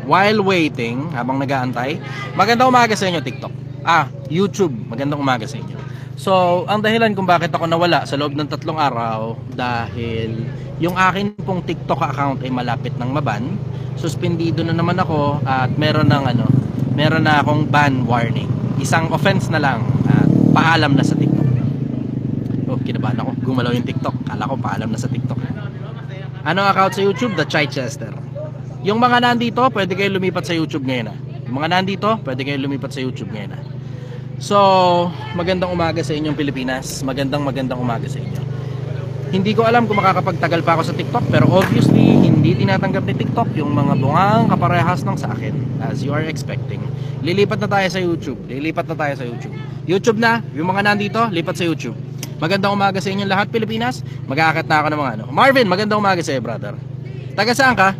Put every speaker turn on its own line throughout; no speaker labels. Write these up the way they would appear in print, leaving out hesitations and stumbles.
while waiting, habang nag-aantay, magandang umaga sa inyo TikTok. YouTube, magandang umaga sa inyo. So, ang dahilan kung bakit ako nawala sa loob ng 3 araw, dahil yung akin pong TikTok account ay malapit ng maban. Suspendido na naman ako at meron na akong ban warning. Isang offense na lang at paalam na sa TikTok. Oh, kinabahan ako. Gumalaw yung TikTok. Kala ko paalam na sa TikTok. Ano account sa YouTube? The Chichester. Yung mga nandito, pwede kayo lumipat sa YouTube ngayon. Yung mga nandito, pwede kayo lumipat sa YouTube ngayon. So, magandang umaga sa inyong Pilipinas. Magandang umaga sa inyo. Hindi ko alam kung makakapagtagal pa ako sa TikTok, pero obviously, hindi tinatanggap ni TikTok yung mga bungang kaparehas ng sa akin, as you are expecting. Lilipat na tayo sa YouTube. YouTube na, yung mga nandito, lipat sa YouTube. Magandang umaga sa inyong lahat, Pilipinas. Mag-aakat na ako ng mga Marvin, magandang umaga sa iyo, brother. Taga saan ka?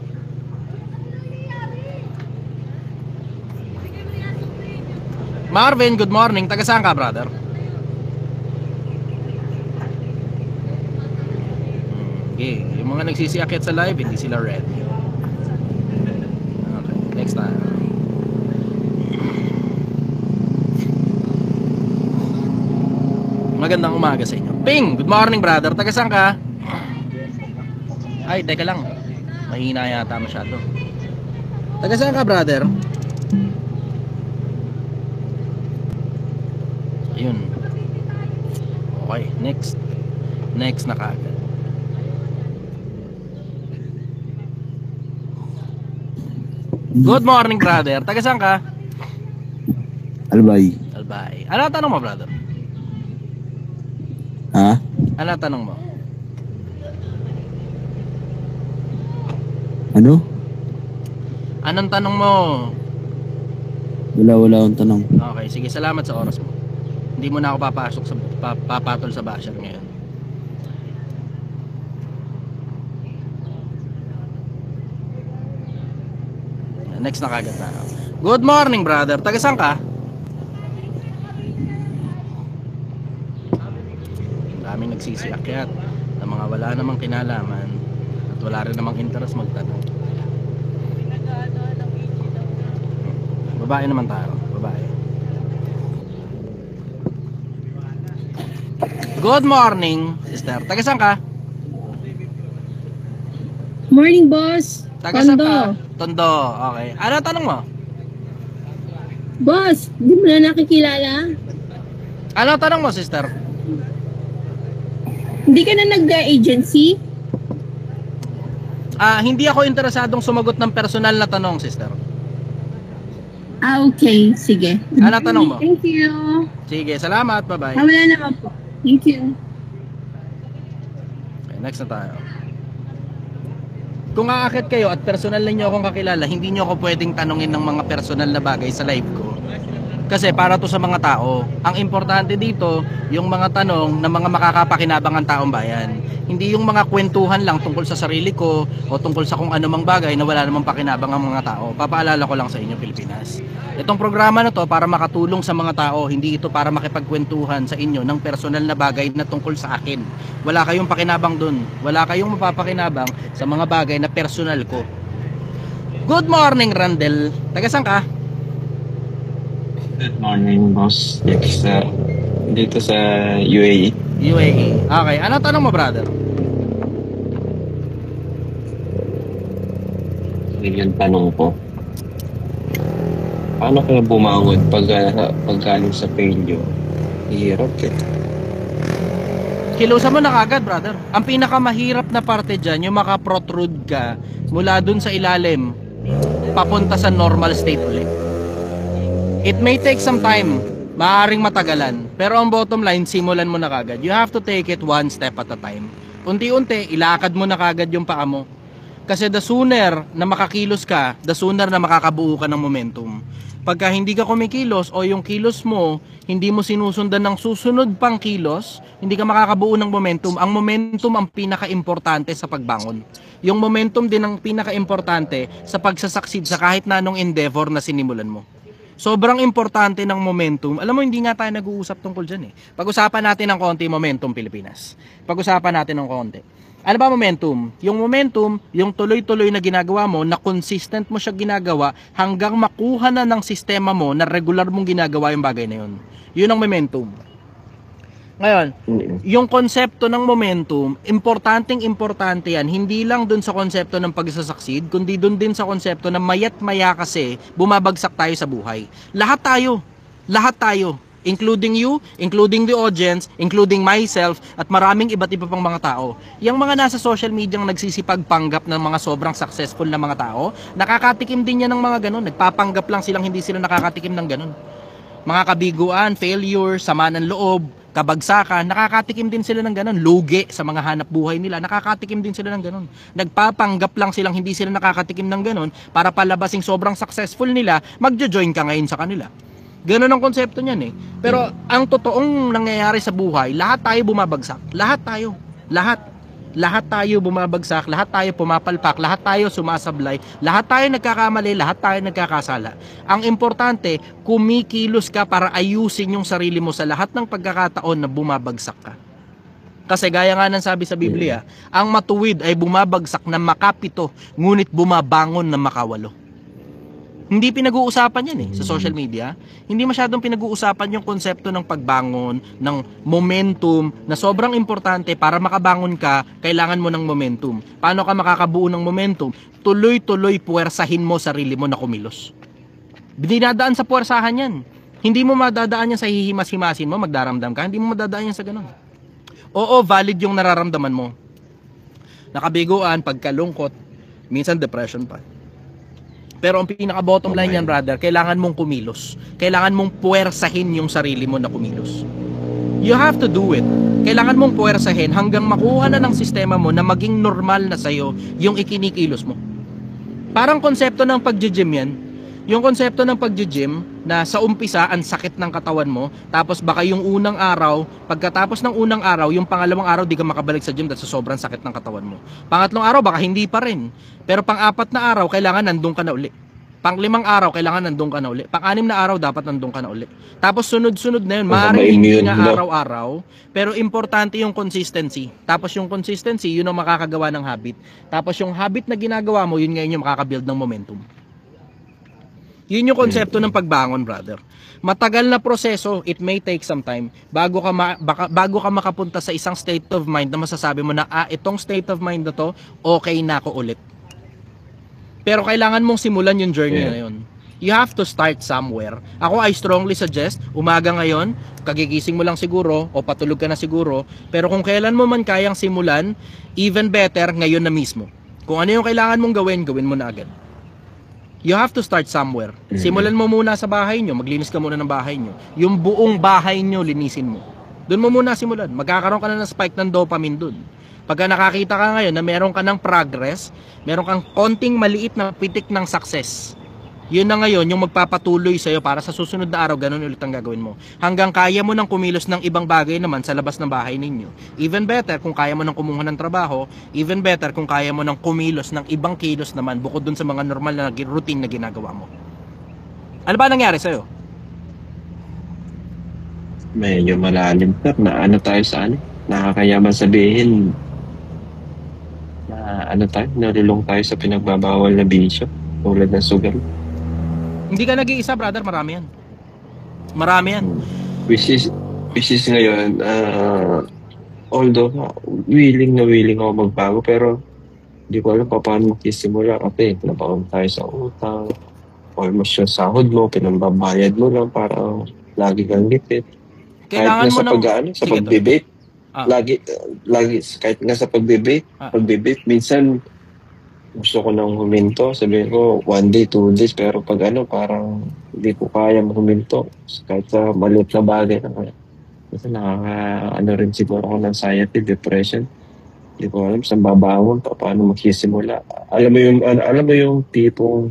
Marvin, good morning. Taga saan ka, brother? Okay, yung mga nagsisiakyat sa live, hindi sila ready. Okay, next time. Magandang umaga sa inyo. Ping, good morning, brother. Taga saan ka? Ay, teka lang. Mahina yata masyado. Taga saan ka, brother? Ayun. Okay, next. Next na kaagad. Good morning, brother. Taga saan ka?
Albay.
Ano tanong mo, brother?
Ha?
Ano tanong mo?
Ano?
Anong tanong mo?
Wala akong tanong.
Okay, sige, salamat sa oras mo. Hindi mo na ako papatol sa basher ngayon. Next na kagad na. Good morning, brother. Taga saan ka? Daming nagsisiakyat na mga wala namang kinalaman at wala rin namang interest magtanong. Babae naman tayo. Babae. Good morning, sister. Taga saan ka?
Morning, boss.
Taga saan ka? Tondo. Okay. Ano tanong mo?
Boss, hindi mo na nakikilala?
Ano tanong mo, sister?
Hindi ka na nag-agency?
Hindi ako interesadong sumagot ng personal na tanong, sister.
Okay. Sige.
Ano tanong mo?
Thank you.
Sige, salamat. Bye-bye.
Wala naman po. Thank you.
Okay, next na tayo. Kung aakit kayo at personal na nyo akong kakilala, hindi nyo ako pwedeng tanungin ng mga personal na bagay sa live ko. Kasi para to sa mga tao. Ang importante dito, yung mga tanong na mga makakapakinabang ang taong bayan. Hindi yung mga kwentuhan lang tungkol sa sarili ko o tungkol sa kung anumang bagay na wala namang pakinabang ang mga tao. Papaalala ko lang sa inyo, Pilipinas. Itong programa na to para makatulong sa mga tao, hindi ito para makipagkwentuhan sa inyo ng personal na bagay na tungkol sa akin. Wala kayong pakinabang dun. Wala kayong mapapakinabang sa mga bagay na personal ko. Good morning, Randel. Taga saan ka?
Good morning, boss. Dito sa UAE.
UAE. Okay, ano tanong mo, brother?
Yung tanong ko, paano kaya bumangon pag galing sa failure? Hirap eh.
Kilusan mo na kagad, brother. Ang pinakamahirap na parte dyan, yung maka-protrude ka mula dun sa ilalim papunta sa normal state ulit. It may take some time, maaaring matagalan, pero ang bottom line, simulan mo na kagad. You have to take it one step at a time. Unti-unti, ilakad mo na kagad yung paa mo. Kasi the sooner na makakilos ka, the sooner na makakabuo ka ng momentum. Pagka hindi ka kumikilos o yung kilos mo, hindi mo sinusundan ng susunod pang kilos, hindi ka makakabuo ng momentum. Ang momentum ang pinaka-importante sa pagbangon. Yung momentum din ang pinaka-importante sa pagsasucceed sa kahit na anong endeavor na sinimulan mo. Sobrang importante ng momentum. Alam mo, hindi nga tayo nag-uusap tungkol dyan eh. Pag-usapan natin ng konti momentum, Pilipinas. Pag-usapan natin ng konti. Ano ba momentum? Yung momentum, yung tuloy-tuloy na ginagawa mo, na consistent mo siya ginagawa hanggang makuha na ng sistema mo na regular mong ginagawa yung bagay na yun. Yun ang momentum. Ngayon, yung konsepto ng momentum, importante yan. Hindi lang dun sa konsepto ng pag-succeed, kundi dun din sa konsepto na mayat maya kasi bumabagsak tayo sa buhay. Lahat tayo, including you, including the audience, including myself, at maraming iba't iba pang mga tao. Yung mga nasa social media ang nagsisipagpanggap ng mga sobrang successful na mga tao, nakakatikim din yan ng mga ganun. Nagpapanggap lang silang hindi sila nakakatikim ng ganun. Mga kabiguan, failure, sama ng loob, kabagsakan, nakakatikim din sila ng ganun. Lugi sa mga hanap buhay nila, nakakatikim din sila ng ganun. Nagpapanggap lang silang hindi sila nakakatikim ng ganun para palabasing sobrang successful nila, magjo-join ka ngayon sa kanila. Ganun ang konsepto niyan eh. Pero ang totoong nangyayari sa buhay, lahat tayo bumabagsak. Lahat tayo. Lahat tayo bumabagsak, lahat tayo pumapalpak, lahat tayo sumasablay, lahat tayo nagkakamali, lahat tayo nagkakasala. Ang importante, kumikilos ka para ayusin yung sarili mo sa lahat ng pagkakataon na bumabagsak ka. Kasi gaya nga ng sabi sa Biblia, ang matuwid ay bumabagsak na makapito, ngunit bumabangon na makawalo. Hindi pinag-uusapan yan sa social media. Hindi masyadong pinag-uusapan yung konsepto ng pagbangon, ng momentum, na sobrang importante. Para makabangon ka, kailangan mo ng momentum. Paano ka makakabuo ng momentum? Tuloy-tuloy puwersahin mo sarili mo na kumilos. Dinadaan sa puwersahan yan. Hindi mo madadaan yan sa hihimas-himasin mo, magdaramdam ka. Hindi mo madadaan yan sa ganun. Oo, valid yung nararamdaman mo. Nakabiguan, pagkalungkot, minsan depression pa. Pero ang pinaka-bottom line yan, brother, kailangan mong kumilos. Kailangan mong puwersahin yung sarili mo na kumilos. You have to do it. Kailangan mong puwersahin hanggang makuha na ng sistema mo na maging normal na sa'yo yung ikinikilos mo. Parang konsepto ng pag-gym yan. Yung konsepto ng pag-gym na sa umpisa, ang sakit ng katawan mo, tapos baka yung unang araw, pagkatapos ng unang araw, yung pangalawang araw, di ka makabalik sa gym dahil sa sobrang sakit ng katawan mo. Pangatlong araw, baka hindi pa rin. Pero pang-apat na araw, kailangan nandun ka na uli. Pang-limang araw, kailangan nandun ka na uli. Pang-anim na araw, dapat nandun ka na uli. Tapos sunod-sunod na yun, maaaring hindi nga araw-araw, pero importante yung consistency. Tapos yung consistency, yun ang makakagawa ng habit. Tapos yung habit na ginagawa mo, yun ngayon yung makakabuild ng momentum. Yun yung konsepto ng pagbangon, brother. Matagal na proseso, it may take some time bago ka makapunta sa isang state of mind na masasabi mo na itong state of mind na to, okay na ako ulit. Pero kailangan mong simulan yung journey na yun. You have to start somewhere. Ako, I strongly suggest, umaga ngayon, kagigising mo lang siguro o patulog ka na siguro, pero kung kailan mo man kayang simulan, even better ngayon na mismo. Kung ano yung kailangan mong gawin, gawin mo na agad. You have to start somewhere. Simulan mo muna sa bahay nyo. Maglinis ka muna ng bahay nyo. Yung buong bahay nyo, linisin mo. Doon mo muna simulan. Magkakaroon ka na ng spike ng dopamine doon. Pagka nakakita ka ngayon na meron ka ng progress, meron kang konting maliit na pitik ng success, yun na ngayon yung magpapatuloy sa'yo para sa susunod na araw, ganun ulit ang gagawin mo. Hanggang kaya mo nang kumilos ng ibang bagay naman sa labas ng bahay ninyo. Even better kung kaya mo nang kumuha ng trabaho, even better kung kaya mo nang kumilos ng ibang kilos naman bukod dun sa mga normal na routine na ginagawa mo. Ano ba nangyari sa'yo?
Medyo malalim na ano tayo sa ano. Nakakayaman sabihin na ano tayo, nalulong tayo sa pinagbabawal na bisyo tulad ng sugal.
Hindi ka nag-iisa, brother. Marami yan. Marami yan.
Which is ngayon, although willing ako magbago, pero hindi ko alam paano magsisimula kasi nabaon tayo sa utang, almost yung sahod mo, pinambabayad mo lang para lagi kang gipit.
Kailangan mo
sa pag-debate, lagi, kahit nga sa pag-debate, minsan gusto ko nang huminto, sabihin ko 1 day, 2 days, pero pag parang hindi ko kaya huminto kahit sa maliit na bagay na kaya. Kasi rin siguro ako ng anxiety, depression. Hindi ko alam saan babangon, paano magsisimula. Alam mo yung tipong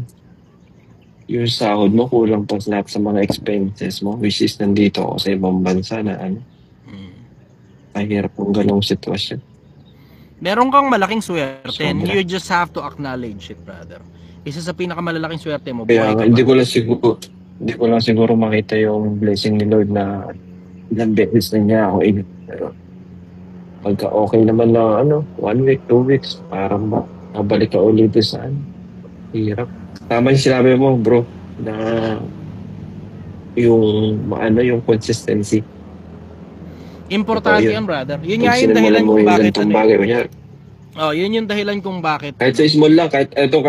yung sahod mo kulang pa lahat sa mga expenses mo, which is nandito ako sa ibang bansa na mahirap kung ganong sitwasyon.
Meron kang malaking swerte and you just have to acknowledge it, brother. Isa sa pinakamalalaking swerte mo, buhay ka pa.
Hindi ko lang siguro makita yung blessing ni Lord na ilang beses na niya ako pero Pagka okay naman na 1 week, 2 weeks, parang mabalik ka ulit sa hirap. Tama yung sinabi mo, bro, na yung consistency.
Importante yan, brother. Yun nga
Pag
yung dahilan
sinimulan mo
kung
yung
bakit
ganitong bagay, kunyari,
yun yung dahilan kung bakit
kahit sa small lang, kahit eto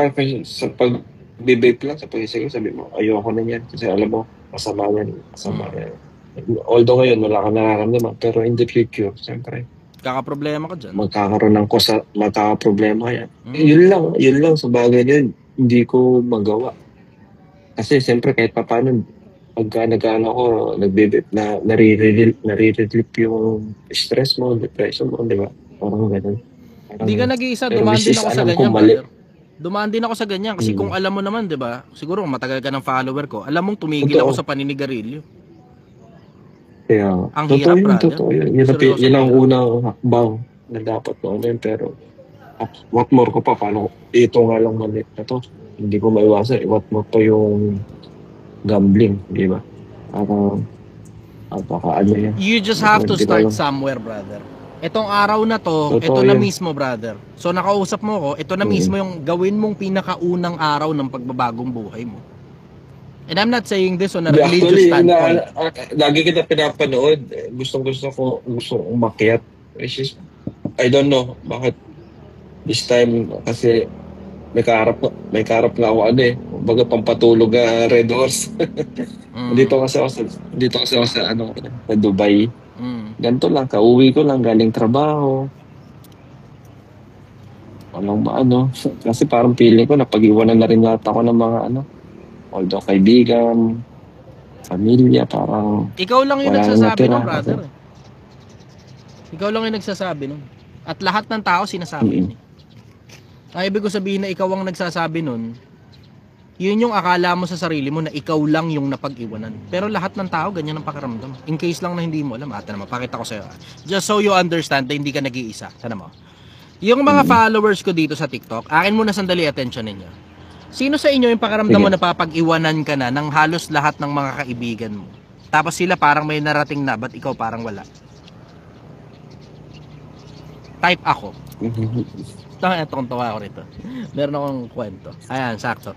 sa pag-vape lang, sa pag-isig, sabi mo, ayoko na yan. Kasi alam mo, masama yan. Masama yan. Although ngayon, wala kang nararamdaman, pero in the future, siyempre,
kakaproblema ka dyan.
magkakaroon ng magkakaproblema yan. Yun lang sa bagay na yun, hindi ko magawa. Kasi siyempre, kahit paano, pagka nag-ano ko, nagbe-vape na nare-relieve yung stress mo, depression mo, di ba? Parang ganun.
Hindi ka nag-iisa,
pero
dumaan din
Mrs.
ako sa
alam
ganyan,
kong mali.
brother. Dumaan din ako sa ganyan kasi kung alam mo naman, 'di ba? Siguro matagal ka ng follower ko. Alam mong tumigil
Totoo.
ako sa paninigarilyo.
Kaya,
Ang
totoo
hirap,
yun,
brother.
totoo yun.
Seryoso,
Yun ang
hirap.
unang hakbang na dapat mo yun, pero what more ko pa, paano ito nga lang mali na to. Hindi ko maiwasan, what more pa yung gambling, di ba? Baka ano yan.
You just have to start somewhere, brother. Itong araw na to,
Totoo
ito na
yun.
mismo, brother. So nakausap mo ko, ito na mismo yung gawin mong pinakaunang araw ng pagbabagong buhay mo. And I'm not saying this on a religious standpoint.
Lagi kita pinapanood. Gusto kong umakyat. Which is, I don't know, bakit this time, kasi may kaharap na ako baga pampatulog Red Horse. Dito kasi ako sa sa Dubai. Ganito lang, kauwi ko lang galing trabaho. Walang kasi parang feeling ko napag-iwanan na rin yata ako ng mga although kaibigan, pamilya, parang
ikaw lang yung
wala nang
nagsasabi
natira.
nun, brother. Ikaw lang yung nagsasabi nun. At lahat ng tao sinasabi yun. Ang ibig ko sabihin na ikaw ang nagsasabi nun, yun yung akala mo sa sarili mo na ikaw lang yung napag-iwanan. Pero lahat ng tao ganyan ang pakiramdam. In case lang na hindi mo alam, naman, pakita ko sa'yo. Just so you understand na hindi ka nag-iisa. Sana mo. Yung mga followers ko dito sa TikTok, akin muna sandali attention ninyo. Sino sa inyo yung pakiramdam mo na papag-iwanan ka na ng halos lahat ng mga kaibigan mo? Tapos sila parang may narating na, ba't ikaw parang wala? Type ako. Itong tawa ako rito. Meron akong kwento. Ayan, sakto.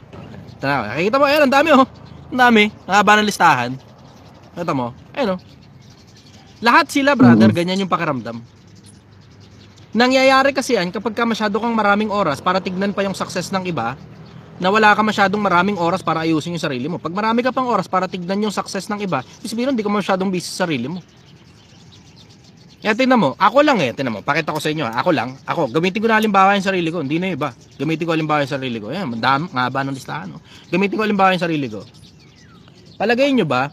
Tanaw, nakikita mo, ayan, ang dami oh. Ang dami. Ang haba ng listahan. Ito mo, ayun oh. Lahat sila, brother, ganyan yung pakiramdam. Nangyayari kasi yan kapag ka masyado kang maraming oras para tignan pa yung success ng iba, na wala ka masyadong maraming oras para ayusin yung sarili mo. Pag marami ka pang oras para tignan yung success ng iba, sabihin hindi ka masyadong busy sa sarili mo. Kaya tingnan mo, ako lang tingnan mo, pakita ko sa inyo, ako, gamitin ko na halimbawa yung sarili ko, hindi na iba. Gamitin ko halimbawa yung sarili ko. Ayan, ngaba ng listahan. No? Gamitin ko halimbawa yung sarili ko. Palagay nyo ba,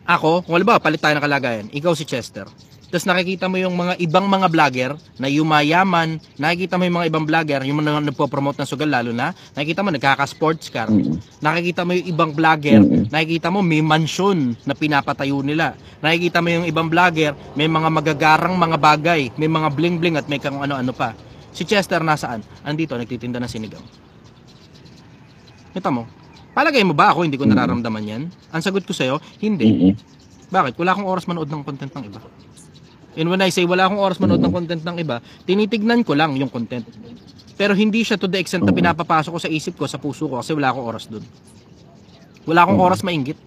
ako, kung halimbawa, palit tayo ng kalagayan, ikaw si Chester. Tapos nakikita mo yung mga ibang mga vlogger na yumayaman, nakikita mo yung mga ibang vlogger, yung mga nagpo-promote ng sugal lalo na, nakikita mo nagkaka-sports car, nakikita mo yung ibang vlogger, nakikita mo may mansyon na pinapatayo nila, nakikita mo yung ibang vlogger, may mga magagarang mga bagay, may mga bling-bling at may kang ano-ano pa. Si Chester nasaan? Andito, nagtitinda ng sinigang. Kita mo? Palagay mo ba ako hindi ko nararamdaman yan? Ang sagot ko sa'yo, hindi. Bakit? Wala akong oras manood ng content ng iba. And when I say wala akong oras manood ng content ng iba, tinitignan ko lang yung content. Pero hindi siya to the extent na pinapapasok ko sa isip ko, sa puso ko, kasi wala akong oras dun. Wala akong oras mainggit.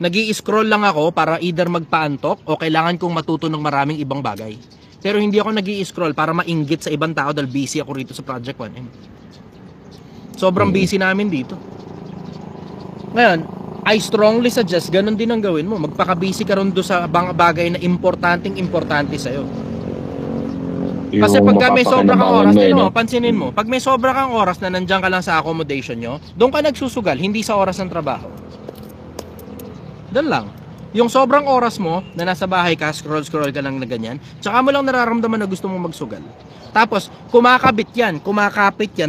Nag-i-scroll lang ako para either magpaantok o kailangan kong matuto ng maraming ibang bagay. Pero hindi ako nag-i-scroll para mainggit sa ibang tao dahil busy ako rito sa Project 1M. Sobrang busy namin dito. Ngayon, I strongly suggest ganun din ang gawin mo. Magpaka-busy ka rin doon sa bagay na importante sa'yo. Kasi pagka may sobra kang oras, pansinin mo, pag may sobra kang oras na nandiyan ka lang sa accommodation nyo, doon ka nagsusugal, hindi sa oras ng trabaho. Doon lang. Yung sobrang oras mo na nasa bahay ka, scroll ka lang na ganyan, tsaka mo lang nararamdaman na gusto mong magsugal. Tapos, kumakapit yan,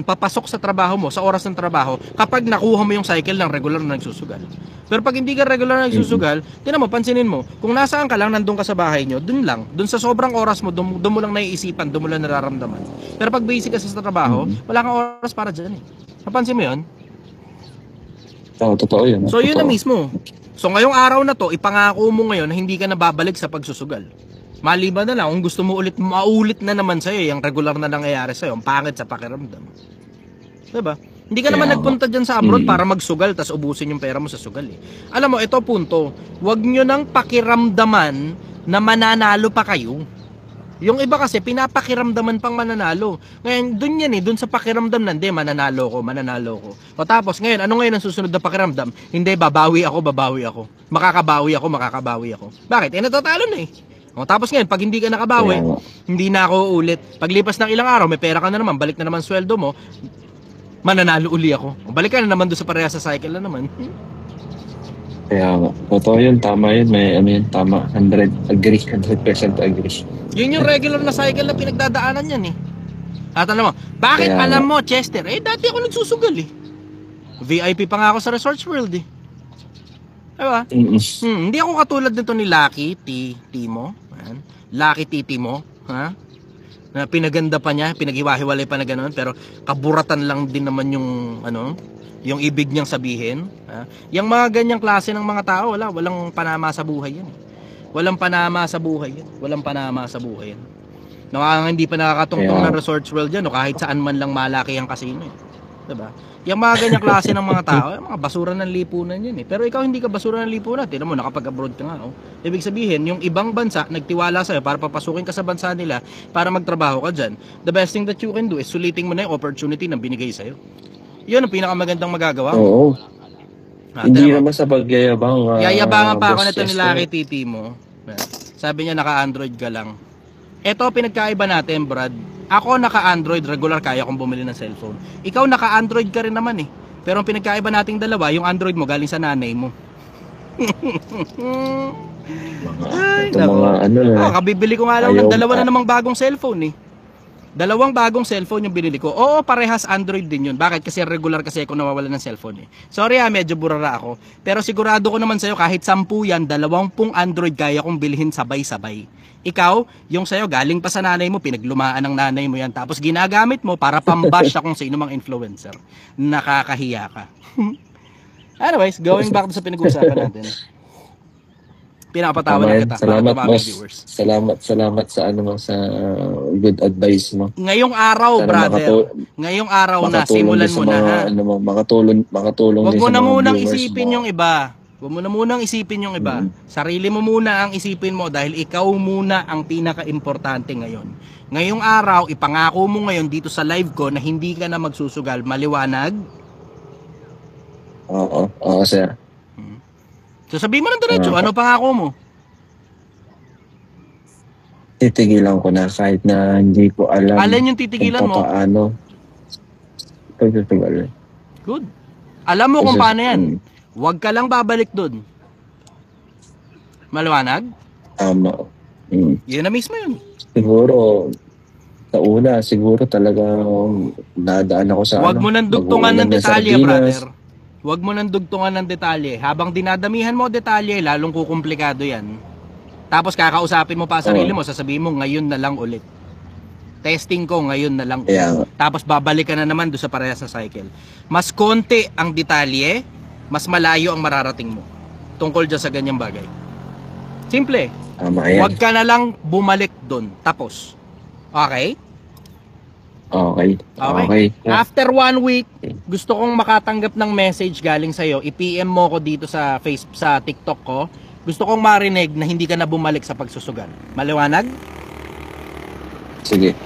papasok sa trabaho mo, sa oras ng trabaho, kapag nakuha mo yung cycle ng regular na nagsusugal. Pero pag hindi ka regular na nagsusugal, tinan mo, pansinin mo, kung nasaan ka lang, nandun ka sa bahay nyo, dun lang, dun sa sobrang oras mo, dun mo lang naiisipan, dun mo lang nararamdaman. Pero pag busy ka sa trabaho, wala kang oras para dyan eh. Napansin mo yun?
Totoo yun.
So yun na mismo. So ngayong araw na to, ipangako mo ngayon na hindi ka na babalik sa pagsusugal. Maliban na lang, kung gusto mo ulit, maulit na naman sa'yo, yung regular na nangyayari sa'yo, ang pangit sa pakiramdam. Diba? Hindi ka naman nagpunta dyan sa abroad para magsugal, tas ubusin yung pera mo sa sugal eh. Alam mo, ito punto, wag nyo nang pakiramdaman na mananalo pa kayo. Yung iba kasi, pinapakiramdaman pang mananalo. Ngayon, dun yan eh, dun sa pakiramdam na, hindi, mananalo ko. O tapos, ngayon, ano ngayon ang susunod na pakiramdam? Hindi, babawi ako. Makakabawi ako. Bakit? Eh, natatalo na eh. O tapos ngayon, pag hindi ka nakabawi, hindi na ako ulit. Paglipas ng ilang araw, may pera ka na naman, balik na naman sweldo mo, mananalo uli ako. O balik ka na naman doon sa pareha sa cycle na naman.
Kaya nga. Totoo yun, tama yun. May ano yun, tama. 100% agree.
Yun yung regular na cycle na pinagdadaanan yan eh. At alam mo, bakit
Kaya
alam mo, Chester? Eh, dati ako nagsusugal eh. VIP pa nga ako sa Resorts World eh. Diba? Hindi ako katulad nito ni Lucky Timo. Lucky Timo. Ha? Na pinaganda pa niya, pinaghiwa-hiwalay pa na gano'n, pero kaburatan lang din naman yung ano, yung ibig niyang sabihin. Ha? Yung mga ganyang klase ng mga tao, walang panama sa buhay yan. Walang panama sa buhay yan. Hindi pa nakakatungtong ng Resorts World yan, o kahit saan man lang malaki ang casino. Diba? Yung mga ganyang klase ng mga tao, mga basura ng lipunan yan eh. Pero ikaw hindi ka basura ng lipunan. Tignan mo, nakapag-abroad ka nga. Oh. Ibig sabihin, yung ibang bansa, nagtiwala sa'yo para papasukin ka sa bansa nila para magtrabaho ka dyan. The best thing that you can do is sulitin mo na yung opportunity na binigay sa'yo. Yun ang pinakamagandang magagawa.
Oo. Hindi naman sa pagyayabang.
Yayabangan pa ako nito ni Lucky Titi mo. Sabi niya naka-Android ka lang. Ito pinagkaiba natin, Brad. Ako naka-Android, regular, kaya kong bumili ng cellphone. Ikaw naka-Android ka rin naman eh. Pero ang pinagkaiba nating dalawa, yung Android mo galing sa nanay mo. Ay, kabibili ko nga lang ng dalawa na namang bagong cellphone eh. Dalawang bagong cellphone yung binili ko. Oo, parehas Android din yun. Bakit? Kasi regular kasi ako nawawala ng cellphone eh. Sorry medyo burara ako. Pero sigurado ko naman sa'yo, kahit 10 yan, 20 Android kaya kong bilhin sabay-sabay. Ikaw, yung sa'yo, galing pa sa nanay mo, pinaglumaan ng nanay mo yan. Tapos ginagamit mo para pambash kung sino mang influencer. Nakakahiya ka. Anyways, going back to sa pinag-uusapan natin. Pinapatawa na kita.
Salamat, boss. Salamat sa sa good advice mo.
Ngayong araw, sana brother. Ngayong araw na, simulan mo na ha.
Makatulong
Huwag mo na munang isipin yung iba. Sarili mo muna ang isipin mo dahil ikaw muna ang pinaka-importante ngayon. Ngayong araw, ipangako mo ngayon dito sa live ko na hindi ka na magsusugal. Maliwanag?
Oo, sir.
So sabihin mo ng diretso, ano pangako mo?
Titigilan ko na kahit na hindi ko alam.
Alin yung titigilan mo?
Paano? Titigilan.
Good. Alam mo kung paano yan. Huwag ka lang babalik dun. Maliwanag?
Tama.
Yun na mismo yun.
Siguro, sa una, talaga nadaan ako sa
Huwag mo nang dugtungan ng detalye, brother. Huwag mo nang dugtungan ng detalye. Habang dinadamihan mo detalye, lalong kukomplikado yan. Tapos kakausapin mo pa sarili mo, sasabihin mo, ngayon na lang ulit. Testing ko, ngayon na lang ulit. Tapos babalik ka na naman doon sa parehas na cycle. Mas konti ang detalye, mas malayo ang mararating mo. Tungkol dyan sa ganyang bagay. Simple. Huwag ka na lang bumalik doon. Tapos. Okay?
Okay.
After 1 week, gusto kong makatanggap ng message galing sa'yo. I-PM mo ko dito sa sa TikTok ko. Gusto kong marinig na hindi ka na bumalik sa pagsusugal. Maliwanag?
Sige.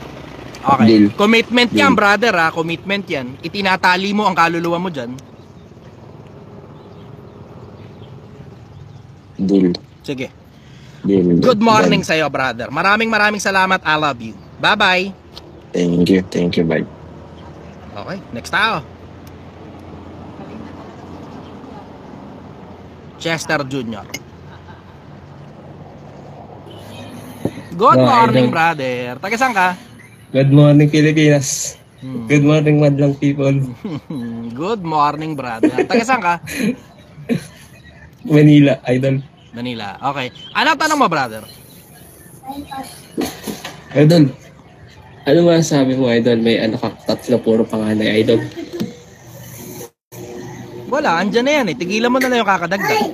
Okay. Deal. Commitment yan, brother ha. Commitment yan. Itinatali mo ang kaluluwa mo dyan.
Deal.
Sige.
Deal.
Good morning sa'yo, brother. Maraming salamat. I love you. Bye-bye.
Thank you, bye.
Okay, next tao. Chester Jr. Good morning, brother. Taga saan ka?
Good morning, Pilipinas. Good morning, madlang people.
Good morning, brother. Taga saan ka?
Manila, idol.
Manila, okay. Ano tanong mo, brother?
Idol, ano masasabi mo, idol? May anak ka, 3, puro panganay, idol.
Wala, andyan na yan eh. Tigilan mo na lang yung kakadagdag.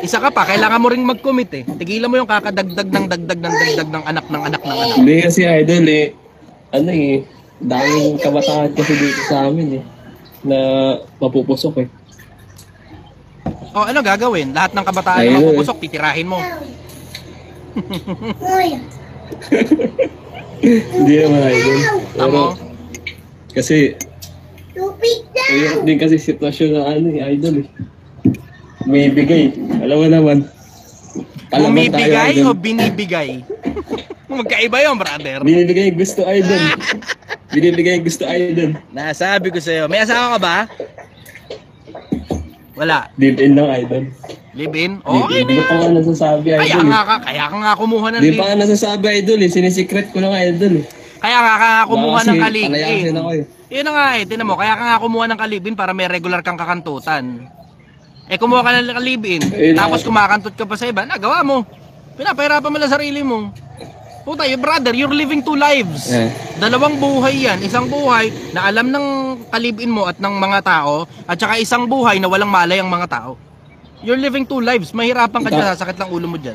Isa ka pa, kailangan mo ring mag-commit eh. Tigilan mo yung kakadagdag ng dagdag ng dagdag ng anak ng anak ng anak.
Hindi kasi idol eh. Ano eh, daming kabataan kasi dito sa amin eh. Na mapupusok eh.
O ano gagawin? Lahat ng kabataan na
Ayun.
mapupusok, titirahin mo.
Hindi naman idol. Pero,
Tamo?
kasi, ayun din kasi sitwasyon na ano eh, idol eh. May bigay. Alam mo naman. Palaban tayo,
Bumibigay
idol.
o binibigay? Magkaiba yun, brother.
Binibigay gusto idol. Binibigay gusto idol.
Nasabi ko sa'yo. May asawa ka ba? Wala.
Live-in lang idol.
Live-in?
Live-in.
Okay na
Hindi ko pa
yan.
nga nasasabi
Kaya
idol eh.
kaya ka nga kumuha ng
Hindi pa
live-in.
nga nasasabi idol eh. Sinisikret ko lang idol eh.
Kaya ka nga kumuha
Baka
ng
kasi
kalibin.
palayasin ako eh.
Yun na nga eh, tinan mo, kaya ka nga kumuha ng kalibin para may regular kang kakantutan. Eh kumuha ka ng kalibin,
Eh,
tapos kumakantot ka pa sa iba, nagawa mo. Pinapahirapan mo lang sarili mo. Puta, brother, you're living two lives.
Eh.
Dalawang buhay yan. Isang buhay na alam ng kalibin mo at ng mga tao, at saka isang buhay na walang malay ang mga tao. You're living two lives. Mahirapan ka dyan, sasakit lang ulo mo dyan.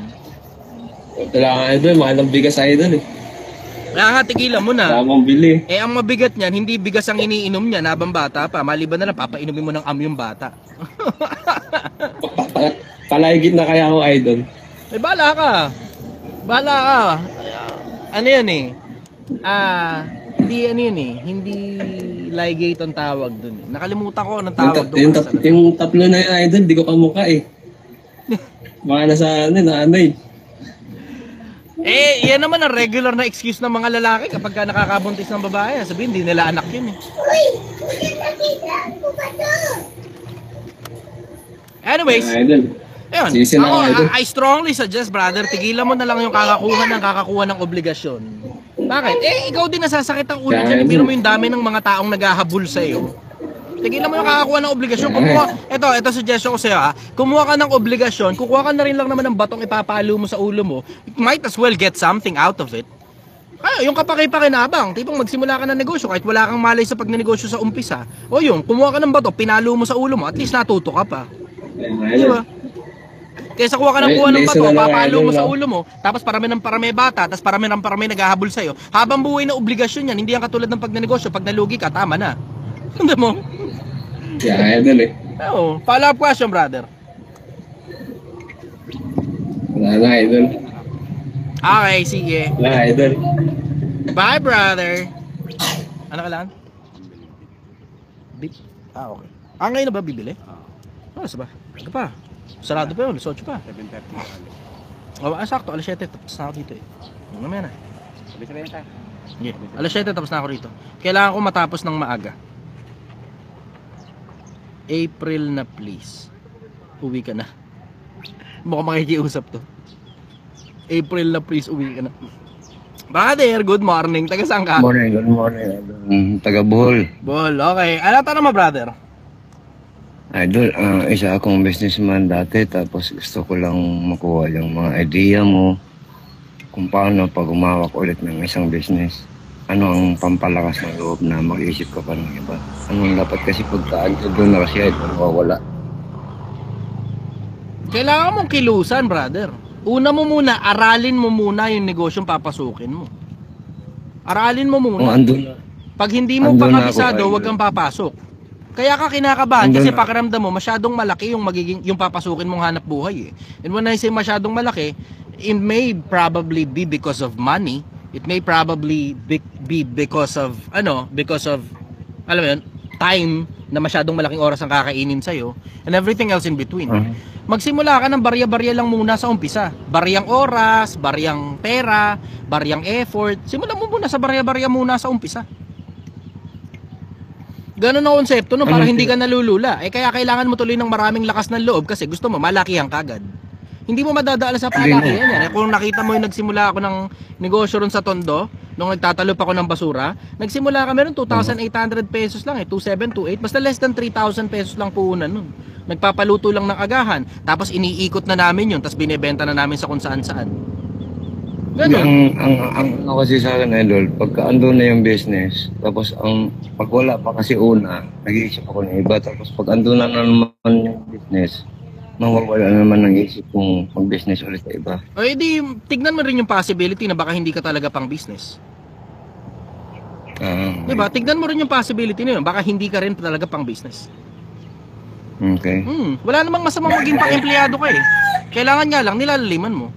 Kailangan idol, mahal ng bigas idol eh.
Kaya nga, tigilan mo na.
Kailangan mong bili.
Eh, ang mabigat niyan, hindi bigas ang iniinom niya habang bata pa. Maliban na lang, papainumin mo ng yung bata.
Palayagit na kaya ako idol.
Eh, bahala ka. Bahala ka. Ano yan eh? Hindi ano yun eh. Hindi ligate ang tawag dun eh. Nakalimutan ko anong tawag dun.
Yung tatlo na yun idol, di ko kamukha eh. Mga nasa ano, na ano eh.
Eh, yan naman ang regular na excuse ng mga lalaki kapag ka nakakabuntis ng babae. Sabihin, hindi nila anak yun eh. Anyways,
Idol.
ayun.
Sisi na
Ako,
ako, idol.
I strongly suggest, brother, tigilan mo na lang yung kakakuha ng obligasyon. Bakit? Eh, ikaw din nasasakit ang ulo dyan. Biro mo yung dami ng mga taong naghahabol sa'yo. Tigilan mo yung kakakuha ng obligasyon. Ito suggestion ko sa'yo ha. Kumuha ka ng obligasyon, kukuha ka na rin lang naman ng batong ipapalo mo sa ulo mo. You might as well get something out of it. Kaya yung kapaki-pakinabang, tipong magsimula ka ng negosyo kahit wala kang malay sa pagnenegosyo sa umpisa. O yung, kumuha ka ng bato, pinalo mo sa ulo mo, at least natuto ka pa. Di ba? Kaysa kuha ka ng bato, papalo mo sa ulo mo, tapos parami bata, tapos parami naghahabol sa'yo. Habang buhay na obligasyon yan, hindi yan katulad ng pagnenegosyo. Pag nalugi ka, tama na. Hindi mo?
Yeah, idol eh.
Oo. Follow-up question, brother.
Wala na idol.
Okay, sige.
Wala idol.
Bye, brother. Ano kailangan? Okay. Ngayon na ba bibili? Ano ba? Ito pa. Sarado pa yun. 8 pa. 7:30. Sakto. Alas 7. Tapos na ako dito eh. Mamaya na.
Sabi-sabihin tayo.
Yeah. Alas 7. Tapos na ako rito. Kailangan ko matapos ng maaga. April na please. Uwi ka na. Mukhang makikiusap to. April na please, uwi ka na. Brother, good morning. Taga saan ka?
Good morning. Taga Bohol.
Bol, okay. Ano tanong mo, brother?
Idol, isa akong businessman dati tapos gusto ko lang makuha yung mga idea mo kung paano pag umawak ulit ng isang business. Ano ang pampalakas ng loob na mag-isip ka pa ng iba? Anong dapat kasi pagka-andro doon na kasi idol, mawawala.
Kailangan mong kilusan, brother. Una mo muna, aralin mo muna yung negosyong papasukin mo. Aralin mo muna.
Andun na.
Pag hindi mo
Andun
pa
na
kabisado,
ako,
huwag
idol.
kang papasok. Kaya ka kinakabahan
Andun
kasi
na.
pakiramdam mo masyadong malaki yung papasukin mong hanap buhay eh. And when I say masyadong malaki, it may probably be because of money. It may probably be because of alam mo yun, time na masyadong malaking oras ang kakainin sa'yo and everything else in between. Magsimula ka ng barya-barya lang muna sa umpisa. Baryang oras, baryang pera, baryang effort. Simulan mo muna sa barya-barya muna sa umpisa. Ganun ang konsepto no, para hindi ka nalulula. Eh kaya kailangan mo tuloy ng maraming lakas ng loob kasi gusto mo malakihan kagad. Hindi mo madadaan sa palakihan yan. Eh, kung nakita mo yung nagsimula ako ng negosyo ron sa Tondo, nung nagtatalop ako ng basura, nagsimula kami ron 2,800 pesos lang eh, 2,700, 2,800, basta less than 3,000 pesos lang puhunan nun. Nagpapaluto lang ng agahan, tapos iniikot na namin yun, tapos binebenta na namin sa kung saan-saan. Ganun.
Ang ano kasi sa akin, idol, pagka andun na yung business, tapos pag wala pa kasi una, nag-iisip ako ng iba, tapos pag andun na naman yung business, mawawala naman ng isip kung mag-business ulit sa iba.
O edi, tignan mo rin yung possibility na baka hindi ka talaga pang business. Diba? Tignan mo rin yung possibility na yun. Baka hindi ka rin talaga pang business.
Okay.
Wala namang masamang maging pang empleyado ka eh. Kailangan nga lang nilalaliman mo.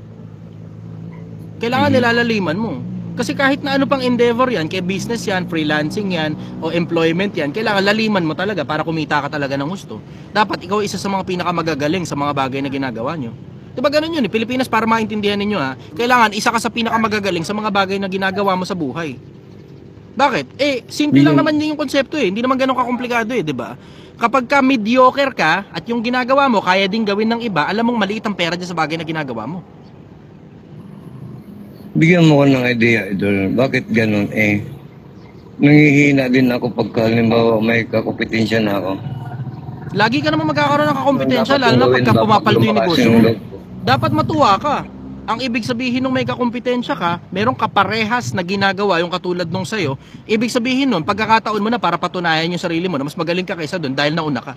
Kailangan nilalaliman mo. Kasi kahit na ano pang endeavor yan, kaya business yan, freelancing yan, o employment yan, kailangan laliman mo talaga para kumita ka talaga ng gusto. Dapat ikaw isa sa mga pinakamagagaling sa mga bagay na ginagawa nyo. Diba ganun yun eh? Pilipinas, para maintindihan ninyo ha, kailangan isa ka sa pinakamagagaling sa mga bagay na ginagawa mo sa buhay. Bakit? Eh, simple lang naman yung konsepto eh. Hindi naman ganun kakomplikado eh, di ba? Kapag ka mediocre ka at yung ginagawa mo kaya ding gawin ng iba, alam mong maliit ang pera dyan sa bagay na ginagawa mo.
Bigyan mo ko ng idea, idol. Bakit ganun eh? Nangihina din ako pagka halimbawa may kakompetensya na ako.
Lagi ka naman magkakaroon ng kakompetensya, lalo na pagka pumapaldo yung negosyo mo. Dapat matuwa ka. Ang ibig sabihin nung may kakompetensya ka, merong kaparehas na ginagawa yung katulad nung sa'yo. Ibig sabihin nun, pagkakataon mo na para patunayan yung sarili mo na mas magaling ka kaysa dun dahil nauna ka.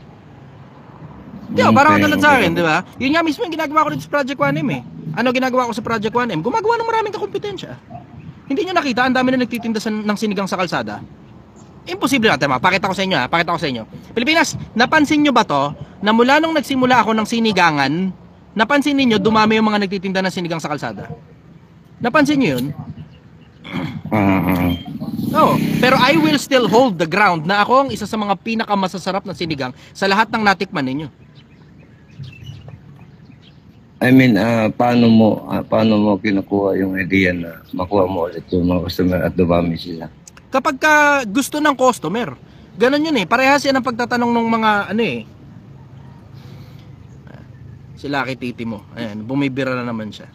Di ba? Parang katulad sa akin, di ba? Yun nga mismo yung ginagawa ko dito sa Project 1M eh. Ano ginagawa ko sa Project 1M? Gumagawa ng maraming kakompetensya. Hindi nyo nakita, ang dami na nagtitinda ng sinigang sa kalsada. Imposible natin, pakita ko sa inyo ha, pakita ko sa inyo. Pilipinas, napansin nyo ba to, na mula nung nagsimula ako ng sinigangan, napansin niyo dumami yung mga nagtitinda ng sinigang sa kalsada? Napansin niyo yun? Oo, pero I will still hold the ground na ako ang isa sa mga pinakamasasarap na sinigang sa lahat ng natikman ninyo.
I mean, paano mo kinukuha yung idea na makuha mo ulit yung mga customer at dumami sila?
Kapag ka gusto ng customer, ganun yun eh. Parehas yan ang pagtatanong ng mga ano eh. Si Lucky Titi mo. Ayan, bumibira na naman siya.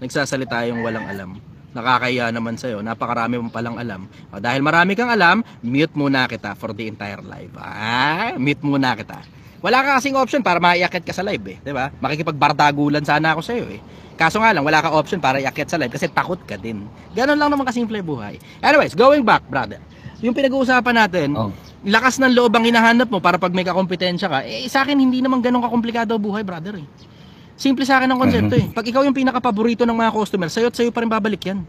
Nagsasalita yung walang alam. Nakakaya naman sa'yo. Napakarami mo palang alam. O, dahil marami kang alam, mute muna kita for the entire live. Mute muna kita. Wala ka kasing option para maiakit ka sa live eh. Diba? Makikipagbardagulan sana ako sa'yo eh. Kaso nga lang, wala ka option para iakyat sa live kasi takot ka din. Ganon lang naman kasimple buhay. Anyways, going back, brother. Yung pinag-uusapan natin, lakas ng loob ang hinahanap mo para pag may kakompetensya ka, eh sa akin hindi naman ganun kakomplikado buhay, brother eh. Simple sa akin ang konsepto eh. Pag ikaw yung pinaka-paborito ng mga customer, sa'yo at sa'yo pa rin babalik yan.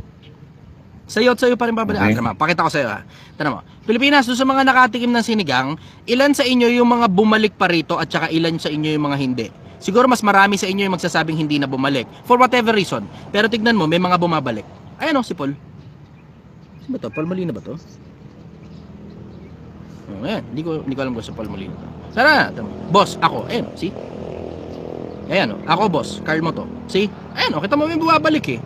Sa'yo at sa'yo pa rin babalik. Tama, pakita ko sa'yo ha. Tama mo. Pilipinas, doon sa mga nakatikim ng sinigang, ilan sa inyo yung mga bumalik pa rito at saka ilan sa inyo yung mga hindi? Siguro mas marami sa inyo yung magsasabing hindi na bumalik. For whatever reason. Pero tignan mo, may mga bumabalik. Ayan o, si Paul. Sino ba to? Paul Molina ba to? Ayan, hindi ko alam kung sa Paul Molina to. Sana, boss, ako. Ayan, see? Ayan o, ako boss, Carl mo to. See? Ayan o, kita mo may bumabalik eh.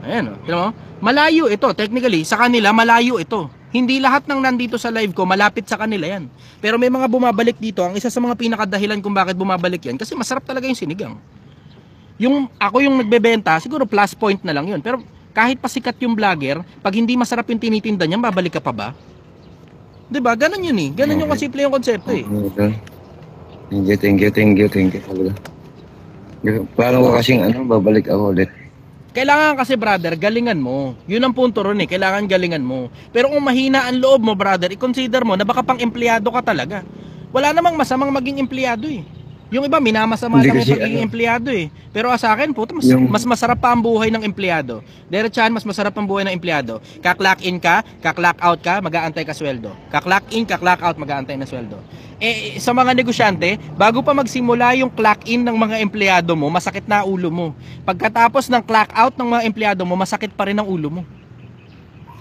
Ayan o, kita mo? Malayo ito, technically, sa kanila malayo ito. Hindi lahat ng nandito sa live ko malapit sa kanila yan. Pero may mga bumabalik dito, ang isa sa mga pinakadahilan kung bakit bumabalik yan, kasi masarap talaga yung sinigang. Yung ako yung nagbebenta, siguro plus point na lang yun. Pero kahit pasikat yung vlogger, pag hindi masarap yung tinitinda niya, babalik ka pa ba? Diba? Ganon yun eh. Ganon yung kasimple yung konsepto eh.
Thank you talaga. Parang ko kasing babalik ako ulit.
Kailangan kasi brother, galingan mo. Yun ang punto ron eh, kailangan galingan mo. Pero kung mahina ang loob mo brother, i-consider mo na baka pang empleyado ka talaga. Wala namang masamang maging empleyado eh. Yung iba minamasama lang yung pagiging empleyado eh. Pero sa akin po, mas masarap pa ang buhay ng empleyado. Diretsahan, mas masarap ang buhay ng empleyado. Ka-clock in ka, ka-clock out ka, mag-aantay ka sweldo. Ka-clock in, ka-clock out, mag-aantay na sweldo. Eh, sa mga negosyante, bago pa magsimula yung clock in ng mga empleyado mo, masakit na ulo mo. Pagkatapos ng clock out ng mga empleyado mo, masakit pa rin ang ulo mo.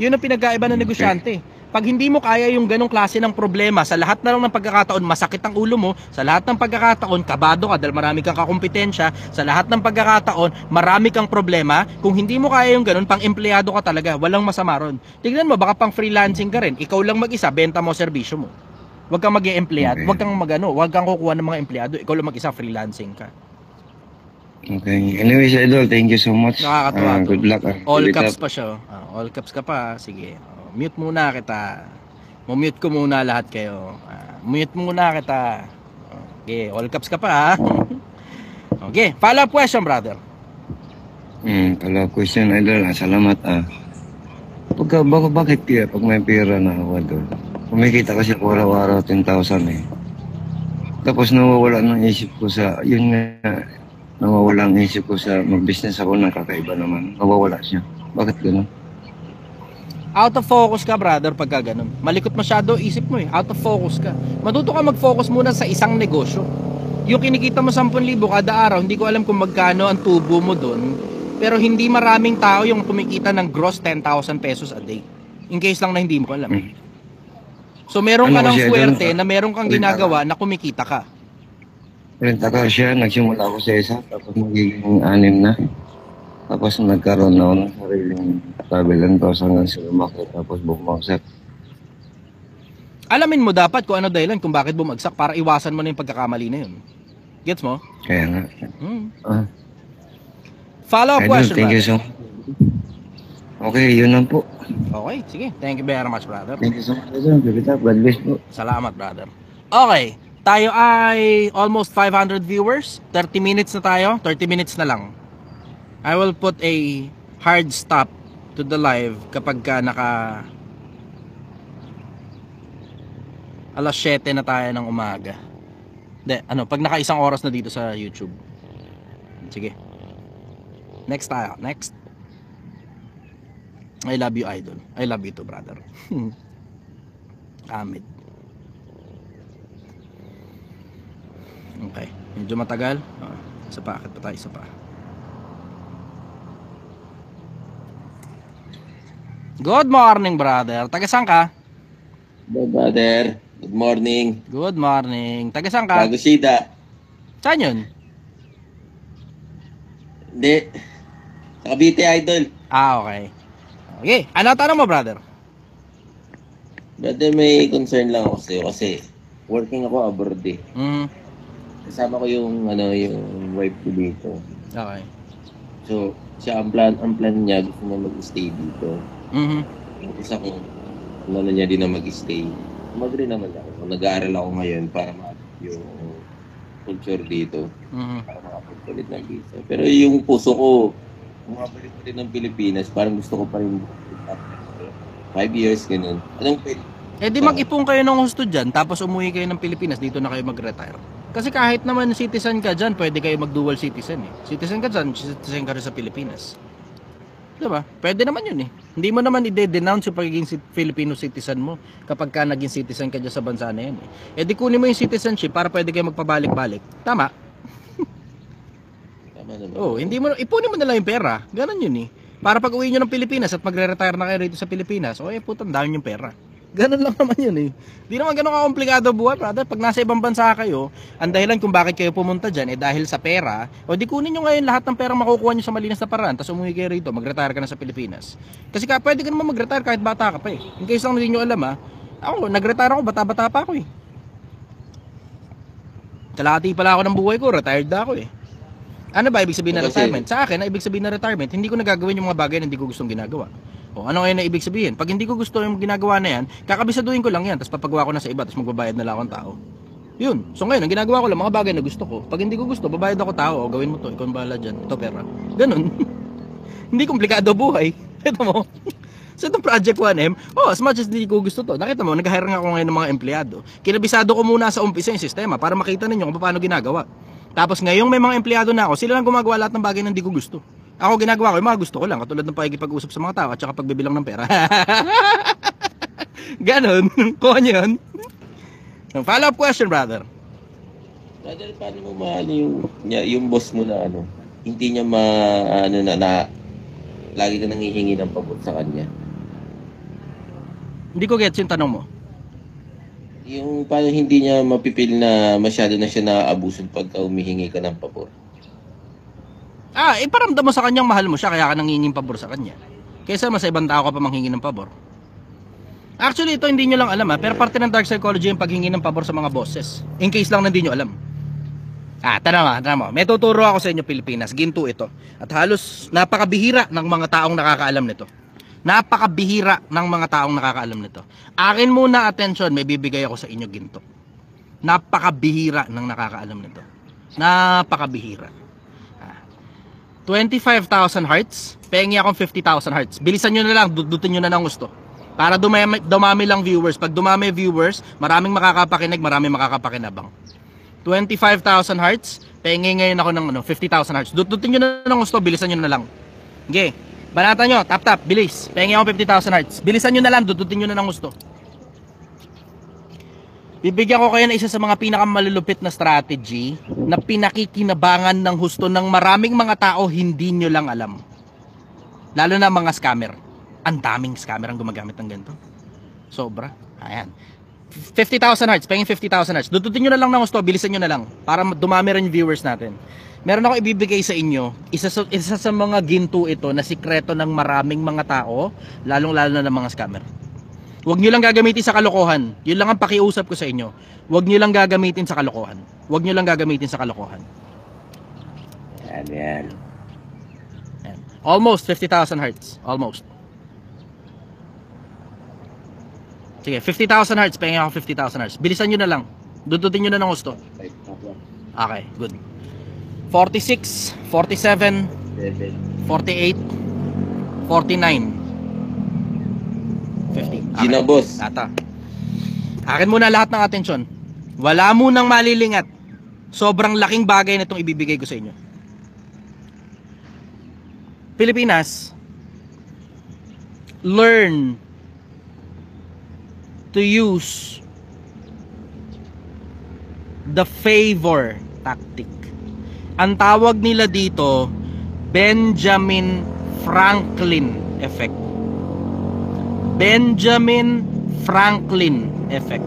Yun ang pinagkaiba ng negosyante. Pag hindi mo kaya yung ganong klase ng problema, sa lahat na lang ng pagkakataon, masakit ang ulo mo, sa lahat ng pagkakataon, kabado ka dahil marami kang kakompetensya, sa lahat ng pagkakataon, marami kang problema, kung hindi mo kaya yung ganon, pang empleyado ka talaga, walang masama ron. Tignan mo, baka pang freelancing ka rin, ikaw lang mag-isa, benta mo serbisyo mo. Huwag kang maging empleyado, huwag kang kukuha ng mga empleyado, ikaw lang mag-isa, freelancing ka.
Okay. Anyways, Idol, thank you so much.
Nakakatuwa.
Good luck.
All caps pa siya. All caps ka pa, sige. Mute muna kita. Mute ko muna lahat kayo. Mute muna kita. Okay, all caps ka pa ha. Okay, follow up question, brother.
Follow up question, Idol. Salamat bakit kaya pag may pera na ako doon? Kumikita kasi ako araw-araw 10,000 eh. Tapos nawawala ng isip ko sa, yun nga, nawawala ang isip ko sa mag-business ako ng kakaiba naman. Nawawala siya. Bakit gano'n?
Out of focus ka, brother, pagka ganun. Malikot masyado isip mo eh. Out of focus ka. Matuto ka mag-focus muna sa isang negosyo. Yung kinikita mo 10,000 kada araw, hindi ko alam kung magkano ang tubo mo doon. Pero hindi maraming tao yung kumikita ng gross 10,000 pesos a day. In case lang na hindi mo alam. So meron ka
Ano
ng
kasi,
swerte
idol?
na meron kang ginagawa na kumikita ka.
Renta ka siya, nagsimula ako sa isa, tapos magiging 6 na. Tapos nagkaroon ako ng sariling travel and tours hanggang sa lumaki, tapos bumagsak.
Alamin mo dapat kung ano dahilan kung bakit bumagsak para iwasan mo na yung pagkakamali na yun. Gets mo?
Kaya nga.
Follow-up
Idol,
question,
thank you
brother.
so Okay, yun lang po.
Okay, sige. Thank you very much, brother.
Thank you so much. Keep it up. God bless po.
Salamat, brother. Okay, tayo ay almost 500 viewers. 30 minutes na tayo. 30 minutes na lang. I will put a hard stop to the live kapag ka naka alas 7 na tayo ng umaga. Hindi, pag naka 1 oras na dito sa YouTube. Sige. Next tayo. Next. I love you, idol. I love you too, brother. Amit. Okay. Medyo matagal. Isa pa. Akit pa tayo. Isa pa. Good morning, brother. Taga saan ka?
Hello, brother. Good morning.
Good morning. Taga saan ka?
Bagosida.
Saan yun?
Hindi. Sa Cavite, idol.
Okay. Okay. Ano tanong mo, brother?
Brother, may concern lang ako sa'yo kasi working ako abroad eh. Kasama ko yung wife ko dito.
Okay.
So, siya ang plan niya, gusto niya mag-stay dito. Yung isa ko, ano niya din na mag-stay. Mag-rin naman ako. Nag-aaral ako ngayon para yung culture dito. Para makapagpalit ng visa. Pero yung puso ko, bumabalik pa rin ng Pilipinas. Parang gusto ko pa rin 5 years, ganun. Anong pwede?
Eh di mag-ipon kayo ng husto dyan, tapos umuwi kayo ng Pilipinas, dito na kayo mag-retire. Kasi kahit naman citizen ka dyan, pwede kayo mag-dual citizen eh. Citizen ka dyan, citizen ka rin sa Pilipinas. Diba? Pwede naman yun eh. Hindi mo naman i-denounce yung pagiging Filipino citizen mo kapag ka naging citizen ka dyan sa bansa na yan eh. Eh di kunin mo yung citizenship para pwede kayo magpabalik-balik. Tama?
Tama naman.
Oh, hindi mo, ipunin mo na lang yung pera. Ganon yun eh. Para pag uwi nyo ng Pilipinas at magre-retire na kayo rito sa Pilipinas, putang dami yung pera. Ganon lang naman yun eh. Di naman ganun kakomplikado buhay, brother. Pag nasa ibang bansa kayo, ang dahilan kung bakit kayo pumunta dyan dahil sa pera, di kunin nyo ngayon lahat ng pera makukuha nyo sa malinis na paraan, tapos umuwi kayo rito, mag-retire ka na sa Pilipinas. Kasi pwede ka naman mag-retire kahit bata ka pa eh. In case lang hindi nyo alam ako, nag-retire ako, bata-bata pa ako eh. Kalahati pala ako ng buhay ko, retired na ako eh. Ano ba ibig sabihin na retirement? Sa akin, ibig sabihin na retirement, hindi ko nagagawin yung mga bagay na hindi ko gustong ginagawa. Ano ngayon na ibig sabihin? Pag hindi ko gusto yung ginagawa na yan, kakabisaduhin ko lang yan, tapos papagawa ko na sa iba, tapos magbabayad na lang akong tao. Yun. So ngayon, ang ginagawa ko lang, mga bagay na gusto ko. Pag hindi ko gusto, babayad ako tao, gawin mo to, ikaw ang bahala dyan, ito pera. Ganun. Hindi komplikado buhay. Ito mo. So itong Project 1M, as much as hindi ko gusto to, nakita mo, nag-hire nga ako ngayon ng mga empleyado. Kinabisado ko muna sa umpisa yung sistema para makita ninyo kung paano ginagawa. Tapos ngayong may mga empleyado na ako, sila lang gumagawa lahat ng bagay na hindi ko gusto. Ako ginagawa ko, yung mga gusto ko lang, katulad ng pakikipag-usap sa mga tao at saka pagbibilang ng pera. Ganon. Kuha nyo yun. Follow-up question, brother.
Brother, paano mo yung boss mo na hindi niya lagi ka nanghihingi ng pabor sa kanya?
Hindi ko gets yung tanong mo.
Yung paano hindi niya mapipil na masyado na siya naaabuso pagka humihingi ka ng pabor?
Iparamdam mo sa kanyang mahal mo siya kaya ka nangingin pabor sa kanya. Kaysa mas ibang tao ka pa manghingi ng pabor. Actually, ito hindi nyo lang alam pero parte ng dark psychology yung paghingi ng pabor sa mga bosses. In case lang na hindi nyo alam. Tara mo. May tuturo ako sa inyo, Pilipinas. Ginto ito. At halos napakabihira ng mga taong nakakaalam nito. Napakabihira ng mga taong nakakaalam nito. Akin muna attention, may bibigay ako sa inyo ginto. Napakabihira ng nakakaalam nito. Napakabihira. 25,000 hearts, pengi akong 50,000 hearts. Bilisan nyo na lang, dudutin nyo na ng gusto. Para dumami lang viewers. Pag dumami viewers, maraming makakapakinig, maraming makakapakinabang. 25,000 hearts. Pengi ngayon ako ng 50,000 hearts. Dututin nyo na ng gusto, bilisan nyo na lang. Okay. Banata nyo, tap, bilis. Pengi ako 50,000 hearts. Bilisan nyo na lang, dututin nyo na ng gusto. Bibigyan ko kayo ng isa sa mga pinakamalulupit na strategy na pinakikinabangan ng husto ng maraming mga tao hindi nyo lang alam. Lalo na mga scammer. Ang daming scammer ang gumagamit ng ganito. Sobra. Ayan. 50,000 hearts, pengin 50,000 hearts. Dututin nyo na lang ng gusto, bilisan nyo na lang para dumami rin yung viewers natin. Meron ako ibibigay sa inyo, isa sa mga ginto ito na sikreto ng maraming mga tao, lalong-lalo na ng mga scammer. Huwag nyo lang gagamitin sa kalokohan. Yun lang ang pakiusap ko sa inyo. Huwag nyo lang gagamitin sa kalokohan. Huwag nyo lang gagamitin sa kalokohan.
Yan.
Almost 50,000 hearts. Almost. Sige, 50,000 hearts. Pengin ako 50,000 hearts. Bilisan nyo na lang. Dudutin nyo na ng gusto. Okay, good. 46, 47, 48, 49, 50. Okay.
Gina, boss.
Ata. Akin muna lahat ng atensyon. Wala munang malilingat. Sobrang laking bagay na itong ibibigay ko sa inyo. Pilipinas, learn to use the favor tactic. Ang tawag nila dito, Benjamin Franklin effect. Benjamin Franklin effect.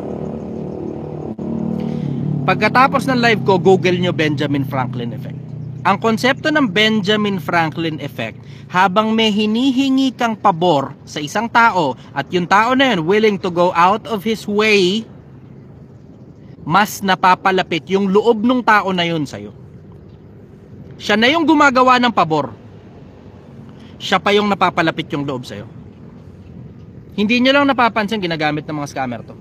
Pagkatapos ng live ko, Google nyo Benjamin Franklin effect. Ang konsepto ng Benjamin Franklin effect, habang may hinihingi kang pabor sa isang tao at yung tao na yun willing to go out of his way, mas napapalapit yung loob ng tao na yun sa'yo. Siya na yung gumagawa ng pabor. Siya pa yung napapalapit yung loob sa'yo. Hindi nyo lang napapansin ginagamit ng mga scammer to.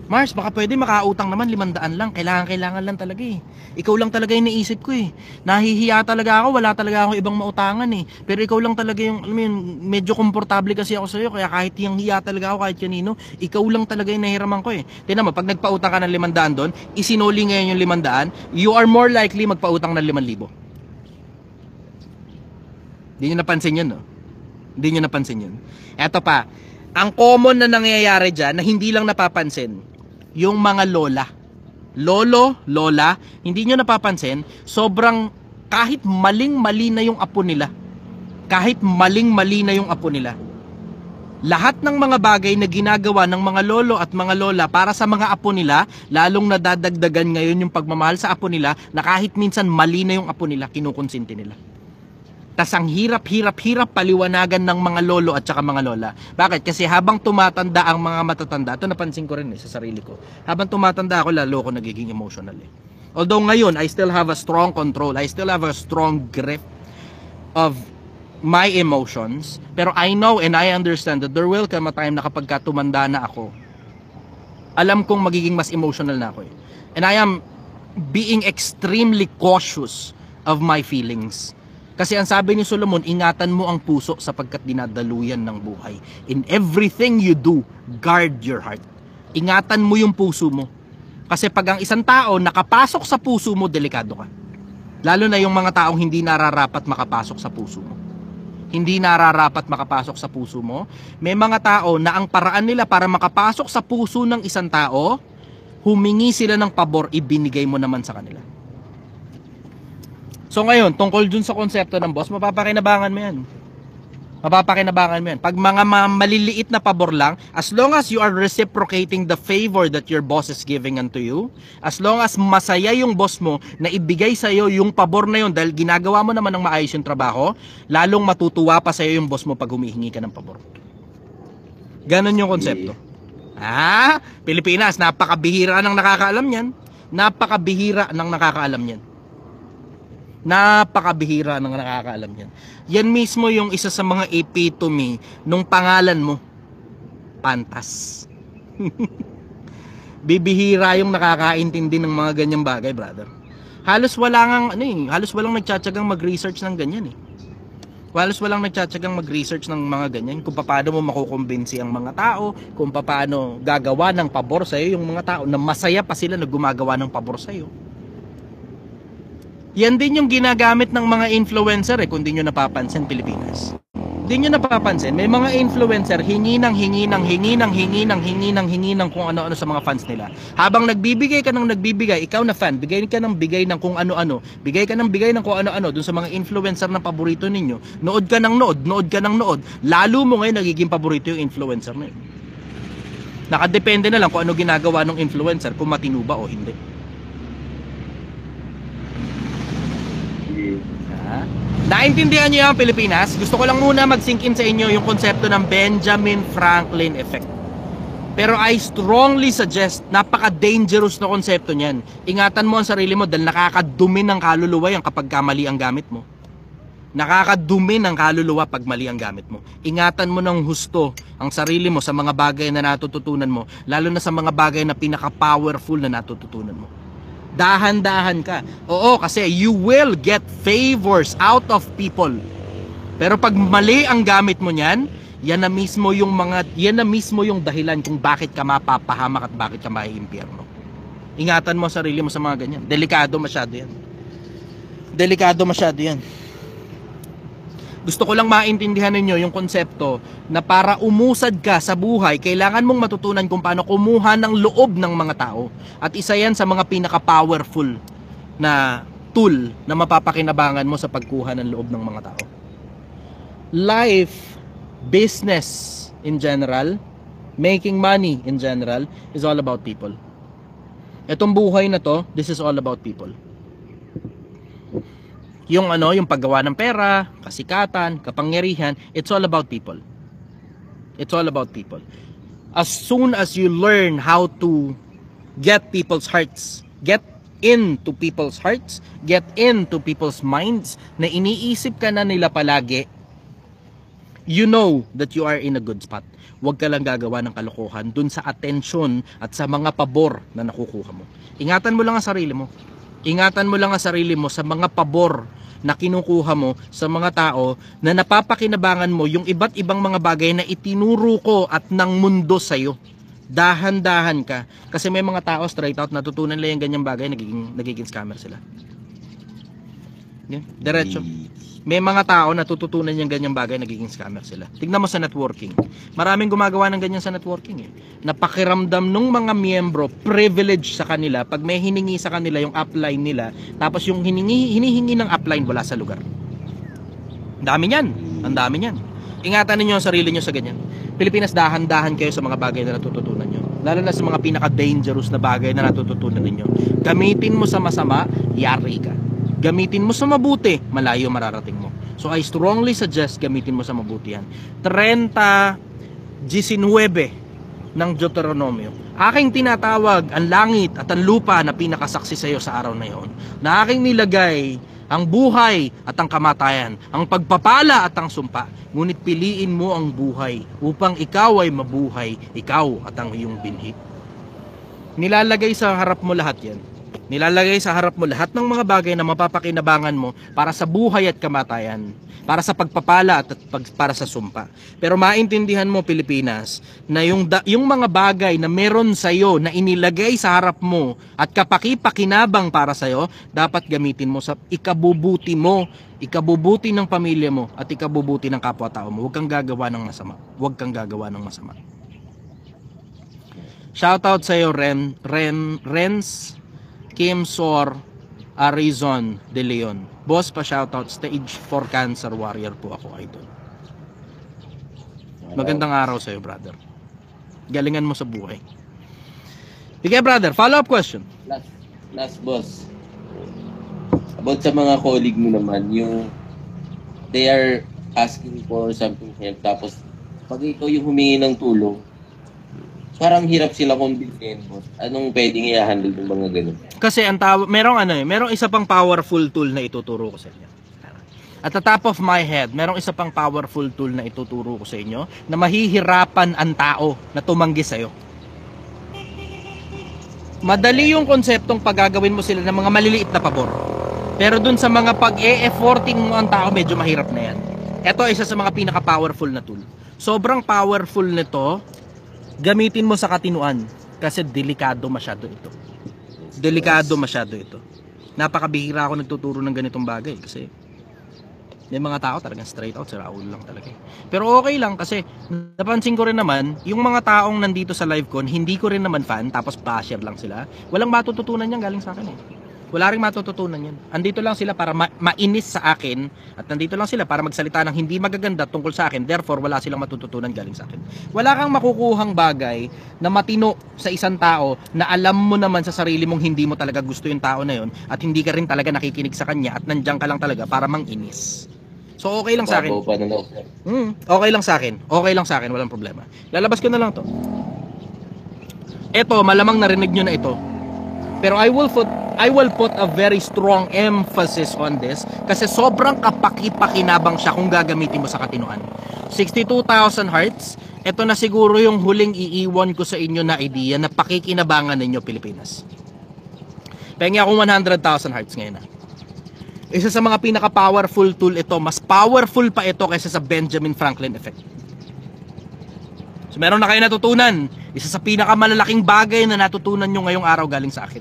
Mars, baka pwede makautang naman 500 lang. Kailangan lang talaga eh. Ikaw lang talaga yung naisip ko eh. Nahihiya talaga ako, wala talaga ako ibang mautangan eh. Pero ikaw lang talaga yung, alam mo yun, medyo komportable kasi ako sa'yo. Kaya kahit yung hiya talaga ako, kahit kanino, ikaw lang talaga yung nahiraman ko eh. Tingnan mo, pag nagpautang ka ng 500 doon, isinuli ngayon yung 500, you are more likely magpautang ng 5,000. Hindi nyo napansin yun, no? Hindi nyo napansin yun. Eto pa, ang common na nangyayari dyan, na hindi lang napapansin, yung mga lola. Lolo, lola, hindi nyo napapansin, sobrang, kahit maling-mali na yung apo nila. Kahit maling-mali na yung apo nila. Lahat ng mga bagay na ginagawa ng mga lolo at mga lola para sa mga apo nila, lalong nadadagdagan ngayon yung pagmamahal sa apo nila, na kahit minsan mali na yung apo nila, kinukonsinti nila. Tas ang hirap paliwanagan ng mga lolo at saka mga lola. Bakit? Kasi habang tumatanda ang mga matatanda, ito napansin ko rin sa sarili ko. Habang tumatanda ako, lalo ako nagiging emotional eh. Although ngayon, I still have a strong control, I still have a strong grip of my emotions. Pero I know and I understand that there will come a time na kapag tumanda na ako, alam kong magiging mas emotional na ako eh. And I am being extremely cautious of my feelings. Kasi ang sabi ni Solomon, ingatan mo ang puso sapagkat dinadaluyan ng buhay. In everything you do, guard your heart. Ingatan mo yung puso mo. Kasi pag ang isang tao nakapasok sa puso mo, delikado ka. Lalo na yung mga taong hindi nararapat makapasok sa puso mo. Hindi nararapat makapasok sa puso mo. May mga tao na ang paraan nila para makapasok sa puso ng isang tao, humingi sila ng pabor, ibinigay mo naman sa kanila. So ngayon, tungkol dun sa konsepto ng boss, mapapakinabangan mo yan. Mapapakinabangan mo yan. Pag mga maliliit na pabor lang, as long as you are reciprocating the favor that your boss is giving unto you, as long as masaya yung boss mo na ibigay sa'yo yung pabor na yun dahil ginagawa mo naman ng maayos yung trabaho, lalong matutuwa pa sa'yo yung boss mo pag humihingi ka ng pabor. Ganon yung konsepto. Pilipinas, napakabihira ng nakakaalam yan. Napakabihira ng nakakaalam yan. Napakabihira ng nakakaalam yan. Yan mismo yung isa sa mga epitome nung pangalan mo. Pantas. Bibihira yung nakakaintindi ng mga ganyang bagay, brother. Halos walang nagtsatsagang mag-research ng ganyan eh. Halos walang nagtsatsagang mag-research ng mga ganyan kung paano mo makukumbinsi ang mga tao, kung paano gagawa ng pabor sa iyo yung mga tao na masaya pa sila na gumagawa ng pabor sa iyo. Yan din yung ginagamit ng mga influencer kung di nyo napapansin, Pilipinas. Di nyo napapansin, may mga influencer hingi ng kung ano-ano sa mga fans nila. Habang nagbibigay ka ng nagbibigay, ikaw na fan, bigay ka ng bigay ng kung ano-ano, bigay ka ng bigay ng kung ano-ano dun sa mga influencer na paborito ninyo. Nood ka ng nood, lalo mo ngayon nagiging paborito yung influencer na yun. Nakadepende na lang kung ano ginagawa ng influencer, kung matino ba o hindi. Naintindihan niyo yung Pilipinas? Gusto ko lang muna mag-sink in sa inyo yung konsepto ng Benjamin Franklin effect. Pero I strongly suggest, napaka-dangerous na konsepto niyan. Ingatan mo ang sarili mo dahil nakakadumi ng kaluluwa yan kapag mali ang gamit mo. Nakakadumi ng kaluluwa pag mali ang gamit mo. Ingatan mo ng husto ang sarili mo sa mga bagay na natututunan mo, lalo na sa mga bagay na pinaka-powerful na natututunan mo. Dahan-dahan ka. Oo, kasi you will get favors out of people. Pero pag mali ang gamit mo niyan, yan na mismo yung dahilan kung bakit ka mapapahamak at bakit ka maiimpyerno. Ingatan mo sarili mo sa mga ganyan. Delikado masyado yan. Gusto ko lang maintindihan ninyo yung konsepto na para umusad ka sa buhay, kailangan mong matutunan kung paano kumuha ng loob ng mga tao. At isa yan sa mga pinaka-powerful na tool na mapapakinabangan mo sa pagkuha ng loob ng mga tao. Life, business in general, making money in general is all about people. Etong buhay na to, this is all about people. Yung paggawa ng pera, kasikatan, kapangyarihan, it's all about people. It's all about people. As soon as you learn how to get people's hearts, get into people's hearts, get into people's minds, na iniisip ka na nila palagi, you know that you are in a good spot. Huwag ka lang gagawa ng kalokohan dun sa atensyon at sa mga pabor na nakukuha mo. Ingatan mo lang ang sarili mo. Ingatan mo lang ang sarili mo sa mga pabor na kinukuha mo sa mga tao na napapakinabangan mo yung iba't ibang mga bagay na itinuro ko at ng mundo sa'yo. Dahan-dahan ka. Kasi may mga tao straight out natutunan nila yung ganyang bagay, nagiging scammer sila. Yeah, diretso. May mga tao natututunan yung ganyang bagay, nagiging scammer sila. Tignan mo sa networking. Maraming gumagawa ng ganyan sa networking. Napakiramdam ng mga miyembro, privilege sa kanila pag may hiningi sa kanila yung upline nila, tapos yung hinihingi ng upline wala sa lugar. Ang dami niyan. Ingatan niyo ang sarili niyo sa ganyan. Pilipinas, dahan-dahan kayo sa mga bagay na natututunan niyo. Lalo na sa mga pinaka-dangerous na bagay na natututunan niyo. Gamitin mo sa masama, yari ka. Gamitin mo sa mabuti, malayo mararating mo. So I strongly suggest gamitin mo sa mabuti yan. 30:19 ng Deuteronomio. Aking tinatawag ang langit at ang lupa na pinakasaksi sa iyo sa araw na iyon. Na aking nilagay ang buhay at ang kamatayan, ang pagpapala at ang sumpa. Ngunit piliin mo ang buhay upang ikaw ay mabuhay, ikaw at ang iyong binhi. Nilalagay sa harap mo lahat yan. Nilalagay sa harap mo lahat ng mga bagay na mapapakinabangan mo para sa buhay at kamatayan, para sa pagpapala at para sa sumpa. Pero maintindihan mo, Pilipinas, na yung mga bagay na meron sa'yo na inilagay sa harap mo at kapaki-pakinabang para sa'yo, dapat gamitin mo sa ikabubuti mo, ikabubuti ng pamilya mo at ikabubuti ng kapwa-tao mo. Huwag kang gagawa ng masama. Huwag kang gagawa ng masama. Shoutout sa'yo, Renz Kim Sor Arizon De Leon. Boss, pa shoutout, stage 4 cancer warrior po ako, idol. Magandang araw sa'yo, brother. Galingan mo sa buhay. Sige, brother, follow-up question.
Last boss. About sa mga colleague mo naman, yung they are asking for something help, tapos pag ikaw yung humingi ng tulong, parang hirap sila kumbinsin, boss. Anong pwedeng i-handle ng mga ganun?
Kasi merong isa pang powerful tool na ituturo ko sa inyo. At the top of my head, merong isa pang powerful tool na ituturo ko sa inyo na mahihirapan ang tao na tumanggi sa'yo. Madali yung konseptong paggagawin mo sila ng mga maliliit na pabor. Pero dun sa mga pag-e-efforting mo ang tao, medyo mahirap na yan. Ito isa sa mga pinaka-powerful na tool. Sobrang powerful nito. Gamitin mo sa katinuan kasi delikado masyado ito. Delikado masyado ito. Napakabihira ako nagtuturo ng ganitong bagay kasi may mga tao talagang straight out, sira ulo lang talaga. Pero okay lang kasi napansin ko rin naman, yung mga taong nandito sa LiveCon, hindi ko rin naman fan, tapos basher lang sila. Walang matututunan yan galing sa akin eh. Wala rin matututunan yan. Andito lang sila para mainis sa akin, at nandito lang sila para magsalita ng hindi magaganda tungkol sa akin, therefore wala silang matututunan galing sa akin. Wala kang makukuhang bagay na matino sa isang tao na alam mo naman sa sarili mong hindi mo talaga gusto yung tao na yun, at hindi ka rin talaga nakikinig sa kanya, at nandiyan ka lang talaga para manginis. So okay lang sa akin. Okay lang sa akin. Okay lang sa akin, walang problema. Lalabas ko na lang to. Ito, malamang narinig nyo na ito. Pero I will put a very strong emphasis on this kasi sobrang kapaki-pakinabang siya kung gagamitin mo sa katinoan. 62,000 hearts. Ito na siguro yung huling iiwan ko sa inyo na idea na pakikinabangan ninyo Pilipinas. Pengi akong 100,000 hearts ngayon na. Isa sa mga pinaka-powerful tool ito, mas powerful pa ito kaysa sa Benjamin Franklin effect. So meron na kayo natutunan. Isa sa pinakamalalaking bagay na natutunan nyo ngayong araw galing sa akin.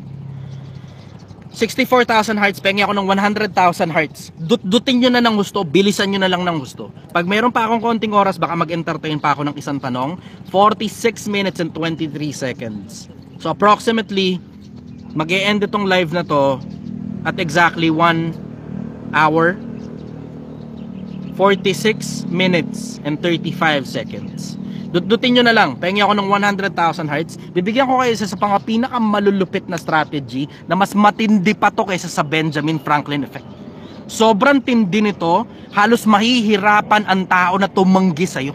64,000 hearts, pengi ako ng 100,000 hearts. Dutin nyo na ng gusto, bilisan nyo na lang ng gusto. Pag meron pa akong konting oras, baka mag-entertain pa ako ng isang tanong. 46 minutes and 23 seconds. So approximately, mag-e-end itong live na to at exactly 1 hour 46 minutes and 35 seconds. Dutin nyo na lang. Pahingi ako ng 100,000 hearts. Bibigyan ko kayo isa sa pinakamalulupit na strategy na mas matindi pa to kaysa sa Benjamin Franklin effect. Sobrang tindi nito, halos mahihirapan ang tao na tumanggi sa'yo.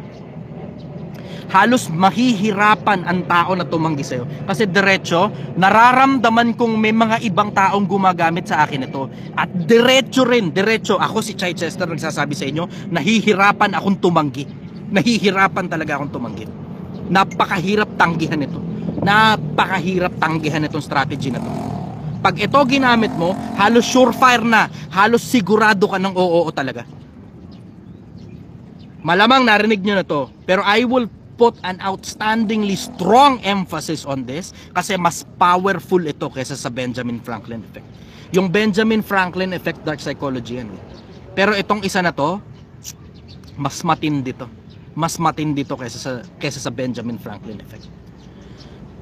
Halos mahihirapan ang tao na tumanggi sa'yo. Kasi diretso, nararamdaman kong may mga ibang taong gumagamit sa akin ito. At diretso, ako si Chai Chester nagsasabi sa inyo, nahihirapan akong tumanggi. Nahihirapan talaga akong tumanggi. Napakahirap tanggihan ito. Napakahirap tanggihan itong strategy na to. Pag ito ginamit mo, halos surefire na, halos sigurado ka ng oo talaga. Malamang narinig nyo na to, pero I will put an outstandingly strong emphasis on this kasi mas powerful ito kaysa sa Benjamin Franklin effect. Yung Benjamin Franklin effect, dark psychology yan. Pero itong isa na to, mas matindi to. Mas matindi to kaysa sa Benjamin Franklin effect.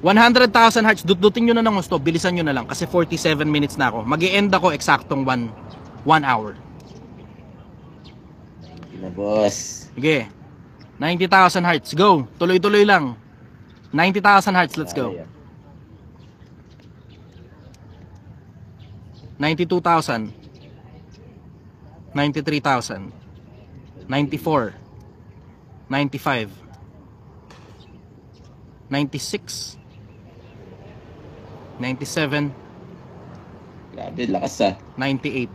100,000 hearts, dutin nyo na ng gusto, bilisan nyo na lang kasi 47 minutes na ako. Mag-i-end ako eksaktong 1 hour.
Na boss.
Sige. 90,000 hearts, go. Tuloy-tuloy lang. 90,000 hearts, let's go. 92,000. 93,000. 94. 95. 96. 97.
Grabe, lakas ah.
98.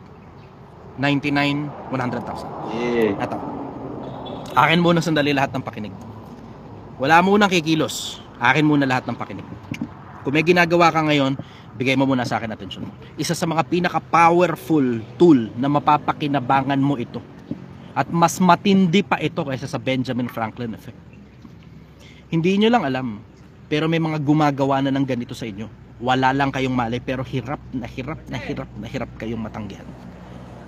99. 100,000.
Yeah.
Ito. Akin muna sandali lahat ng pakinig. Wala munang kikilos. Akin muna lahat ng pakinig. Kung may ginagawa ka ngayon, bigay mo muna sa akin atensyon mo. Isa sa mga pinaka-powerful tool na mapapakinabangan mo ito. At mas matindi pa ito kaysa sa Benjamin Franklin effect. Hindi nyo lang alam, pero may mga gumagawa na ng ganito sa inyo. Wala lang kayong malay, pero hirap kayong matanggihan.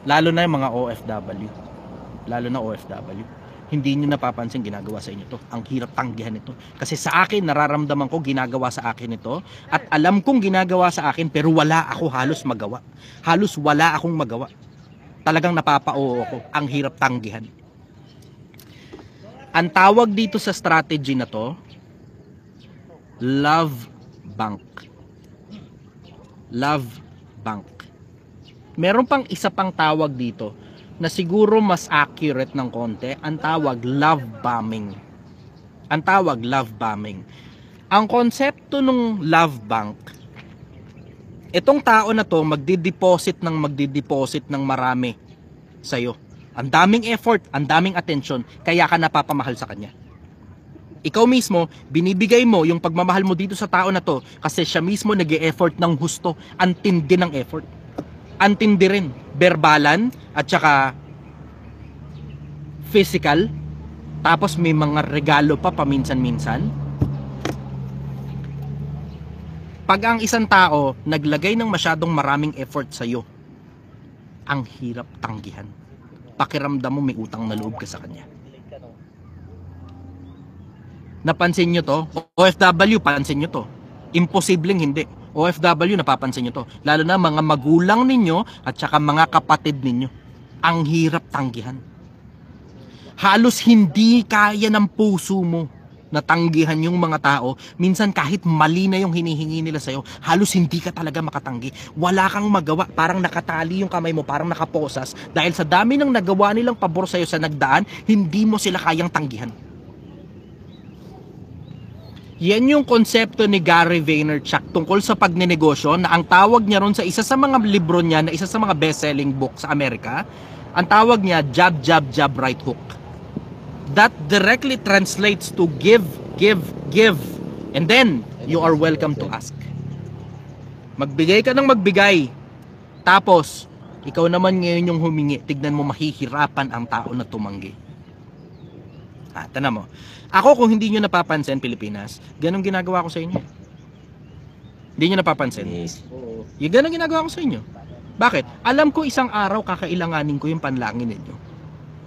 Lalo na yung mga OFW. Lalo na OFW. Hindi nyo napapansin ginagawa sa inyo to. Ang hirap tanggihan ito. Kasi sa akin, nararamdaman ko ginagawa sa akin ito. At alam kong ginagawa sa akin, pero wala ako halos magawa. Halos wala akong magawa. Talagang napapa-oo ako. Ang hirap tanggihan. Ang tawag dito sa strategy na to, love bank. Love bank. Meron pang isa pang tawag dito na siguro mas accurate ng konti. Ang tawag love bombing. Ang tawag love bombing. Ang konsepto ng love bank, itong tao na to magdi-deposit ng marami sa'yo. Ang daming effort, ang daming attention, kaya ka napapamahal sa kanya. Ikaw mismo, binibigay mo yung pagmamahal mo dito sa tao na to kasi siya mismo nag-e-effort ng husto. Ang tindi ng effort. Ang tindi rin. Verbalan at saka physical. Tapos may mga regalo pa paminsan-minsan. Pag ang isang tao naglagay ng masyadong maraming effort sa'yo, ang hirap tanggihan. Pakiramdam mo may utang na loob ka sa kanya. Napansin nyo to? OFW, pansin nyo to. Imposibleng hindi. OFW, napapansin nyo to. Lalo na mga magulang ninyo at saka mga kapatid ninyo. Ang hirap tanggihan. Halos hindi kaya ng puso mo na tanggihan yung mga tao. Minsan kahit mali na yung hinihingi nila sa'yo, halos hindi ka talaga makatanggi. Wala kang magawa. Parang nakatali yung kamay mo, parang nakaposas. Dahil sa dami ng nagawa nilang pabor sa'yo sa nagdaan, hindi mo sila kayang tanggihan. Yan yung konsepto ni Gary Vaynerchuk tungkol sa pagnenegosyo, na ang tawag niya ron sa isa sa mga libro niya, na isa sa mga best-selling book sa Amerika, ang tawag niya, jab, jab, jab, right hook. That directly translates to give, give, give. And then, you are welcome to ask. Magbigay ka ng magbigay. Tapos, ikaw naman ngayon yung humingi. Tignan mo, mahihirapan ang tao na tumanggi. Tanan mo. Ako, kung hindi nyo napapansin, Pilipinas, ganun ginagawa ko sa inyo. Hindi nyo napapansin. Yung ganun ginagawa ko sa inyo. Bakit? Alam ko isang araw kakailanganin ko yung panlangin ninyo.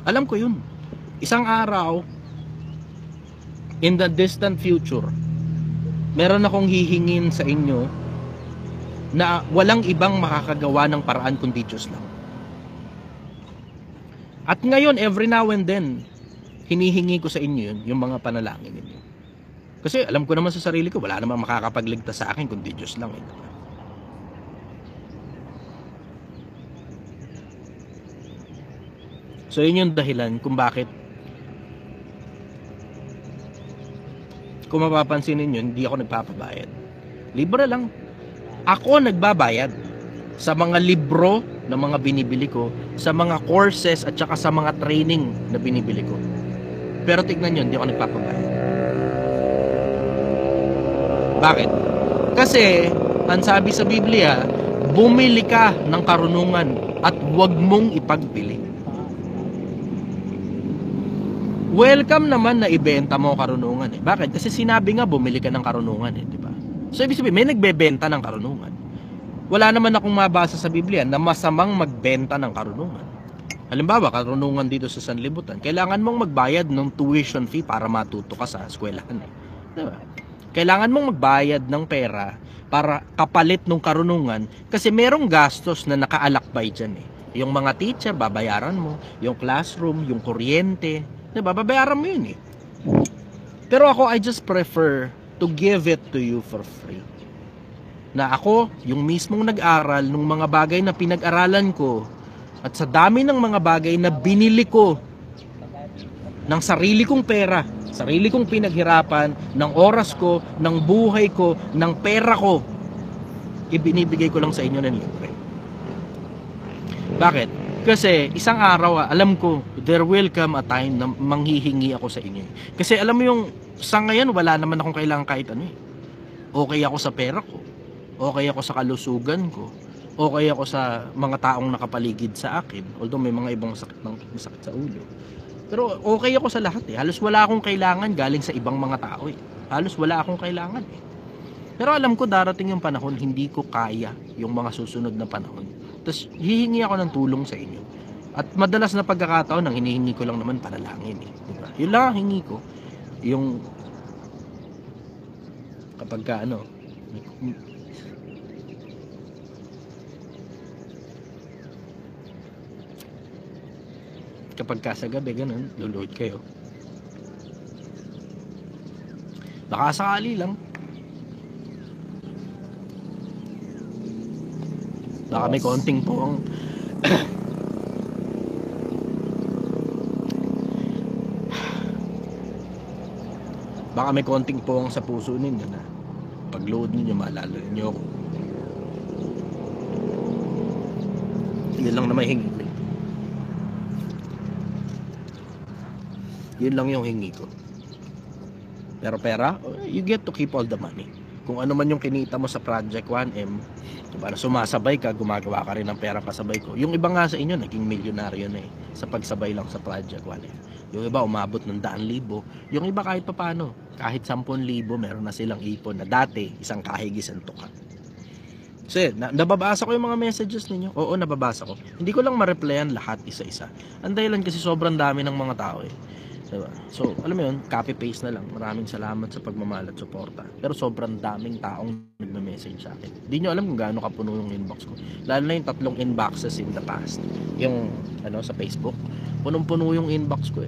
Alam ko yun. Isang araw, in the distant future, meron akong hihingin sa inyo na walang ibang makakagawa ng paraan kundi Diyos lang. At ngayon, every now and then, hinihingi ko sa inyo yun, yung mga panalangin ninyo. Kasi alam ko naman sa sarili ko, wala namang makakapagligtas sa akin kundi Diyos lang. So yun yung dahilan kung bakit, kung mapapansin ninyo, hindi ako nagpapabayad. Libre lang. Ako nagbabayad sa mga libro na mga binibili ko, sa mga courses at saka sa mga training na binibili ko. Pero tignan nyo, hindi ako nagpapabayad. Bakit? Kasi, ang sabi sa Biblia, bumili ka ng karunungan at huwag mong ipagbili. Welcome naman na ibenta mo karunungan eh. Bakit? Kasi sinabi nga bumili ka ng karunungan eh, di ba? So ibig sabihin, may nagbebenta ng karunungan. Wala naman akong mabasa sa Biblia na masamang magbenta ng karunungan. Halimbawa, karunungan dito sa sanlibutan, kailangan mong magbayad ng tuition fee para matuto ka sa eskwelahan eh. Diba? Kailangan mong magbayad ng pera para kapalit ng karunungan kasi merong gastos na nakaalakbay dyan eh. Yung mga teacher, babayaran mo. Yung classroom, yung kuryente, diba? Babayaran mo yun eh. Pero ako, I just prefer to give it to you for free. Na ako, yung mismong nag-aral ng mga bagay na pinag-aralan ko, at sa dami ng mga bagay na binili ko ng sarili kong pera, sarili kong pinaghirapan, ng oras ko, ng buhay ko, ng pera ko, ibinibigay ko lang sa inyo ng libre. Bakit? Kasi isang araw, alam ko, there will come a time na manghihingi ako sa inyo. Kasi alam mo yung, sa ngayon, wala naman akong kailangan kahit ano eh. Okay ako sa pera ko. Okay ako sa kalusugan ko. Okay ako sa mga taong nakapaligid sa akin. Although may mga ibang masakit sa ulo. Pero okay ako sa lahat eh. Halos wala akong kailangan galing sa ibang mga tao eh. Halos wala akong kailangan eh. Pero alam ko darating yung panahon, hindi ko kaya yung mga susunod na panahon. Tapos hihingi ako ng tulong sa inyo. At madalas na pagkakataon, ang hinihingi ko lang naman panalangin eh. Diba? Yun lang ang hingi ko. Yung kapag ka ano, kapag ka sa gabi, ganun, luluhod kayo. Baka sakali lang. Baka may konting po baka may konting po sa puso ninyo na pag-load ninyo, maalala ninyo ako. Yun lang na may hingi. Yun lang yung hingi ko. Pero pera, you get to keep all the money. Kung ano man yung kinita mo sa Project 1M, para sumasabay ka, gumagawa ka rin ng pera kasabay ko. Yung iba nga sa inyo, naging milyonaryo na sa pagsabay lang sa Project 1M. Yung iba, umabot ng 100,000. Yung iba kahit papano, kahit 10,000, meron na silang ipon na dati, isang kahig, isang tuka. Kasi, nababasa ko yung mga messages ninyo. Oo, nababasa ko. Hindi ko lang ma-replyan lahat isa-isa. Ang dahilan kasi sobrang dami ng mga tao Diba? So, alam mo yun, copy-paste na lang. Maraming salamat sa pagmamahal at suporta. Pero sobrang daming taong nagme-message sa akin. Hindi nyo alam kung gaano kapuno yung inbox ko. Lalo na yung 3 inboxes in the past. Yung, sa Facebook. Punong-puno yung inbox ko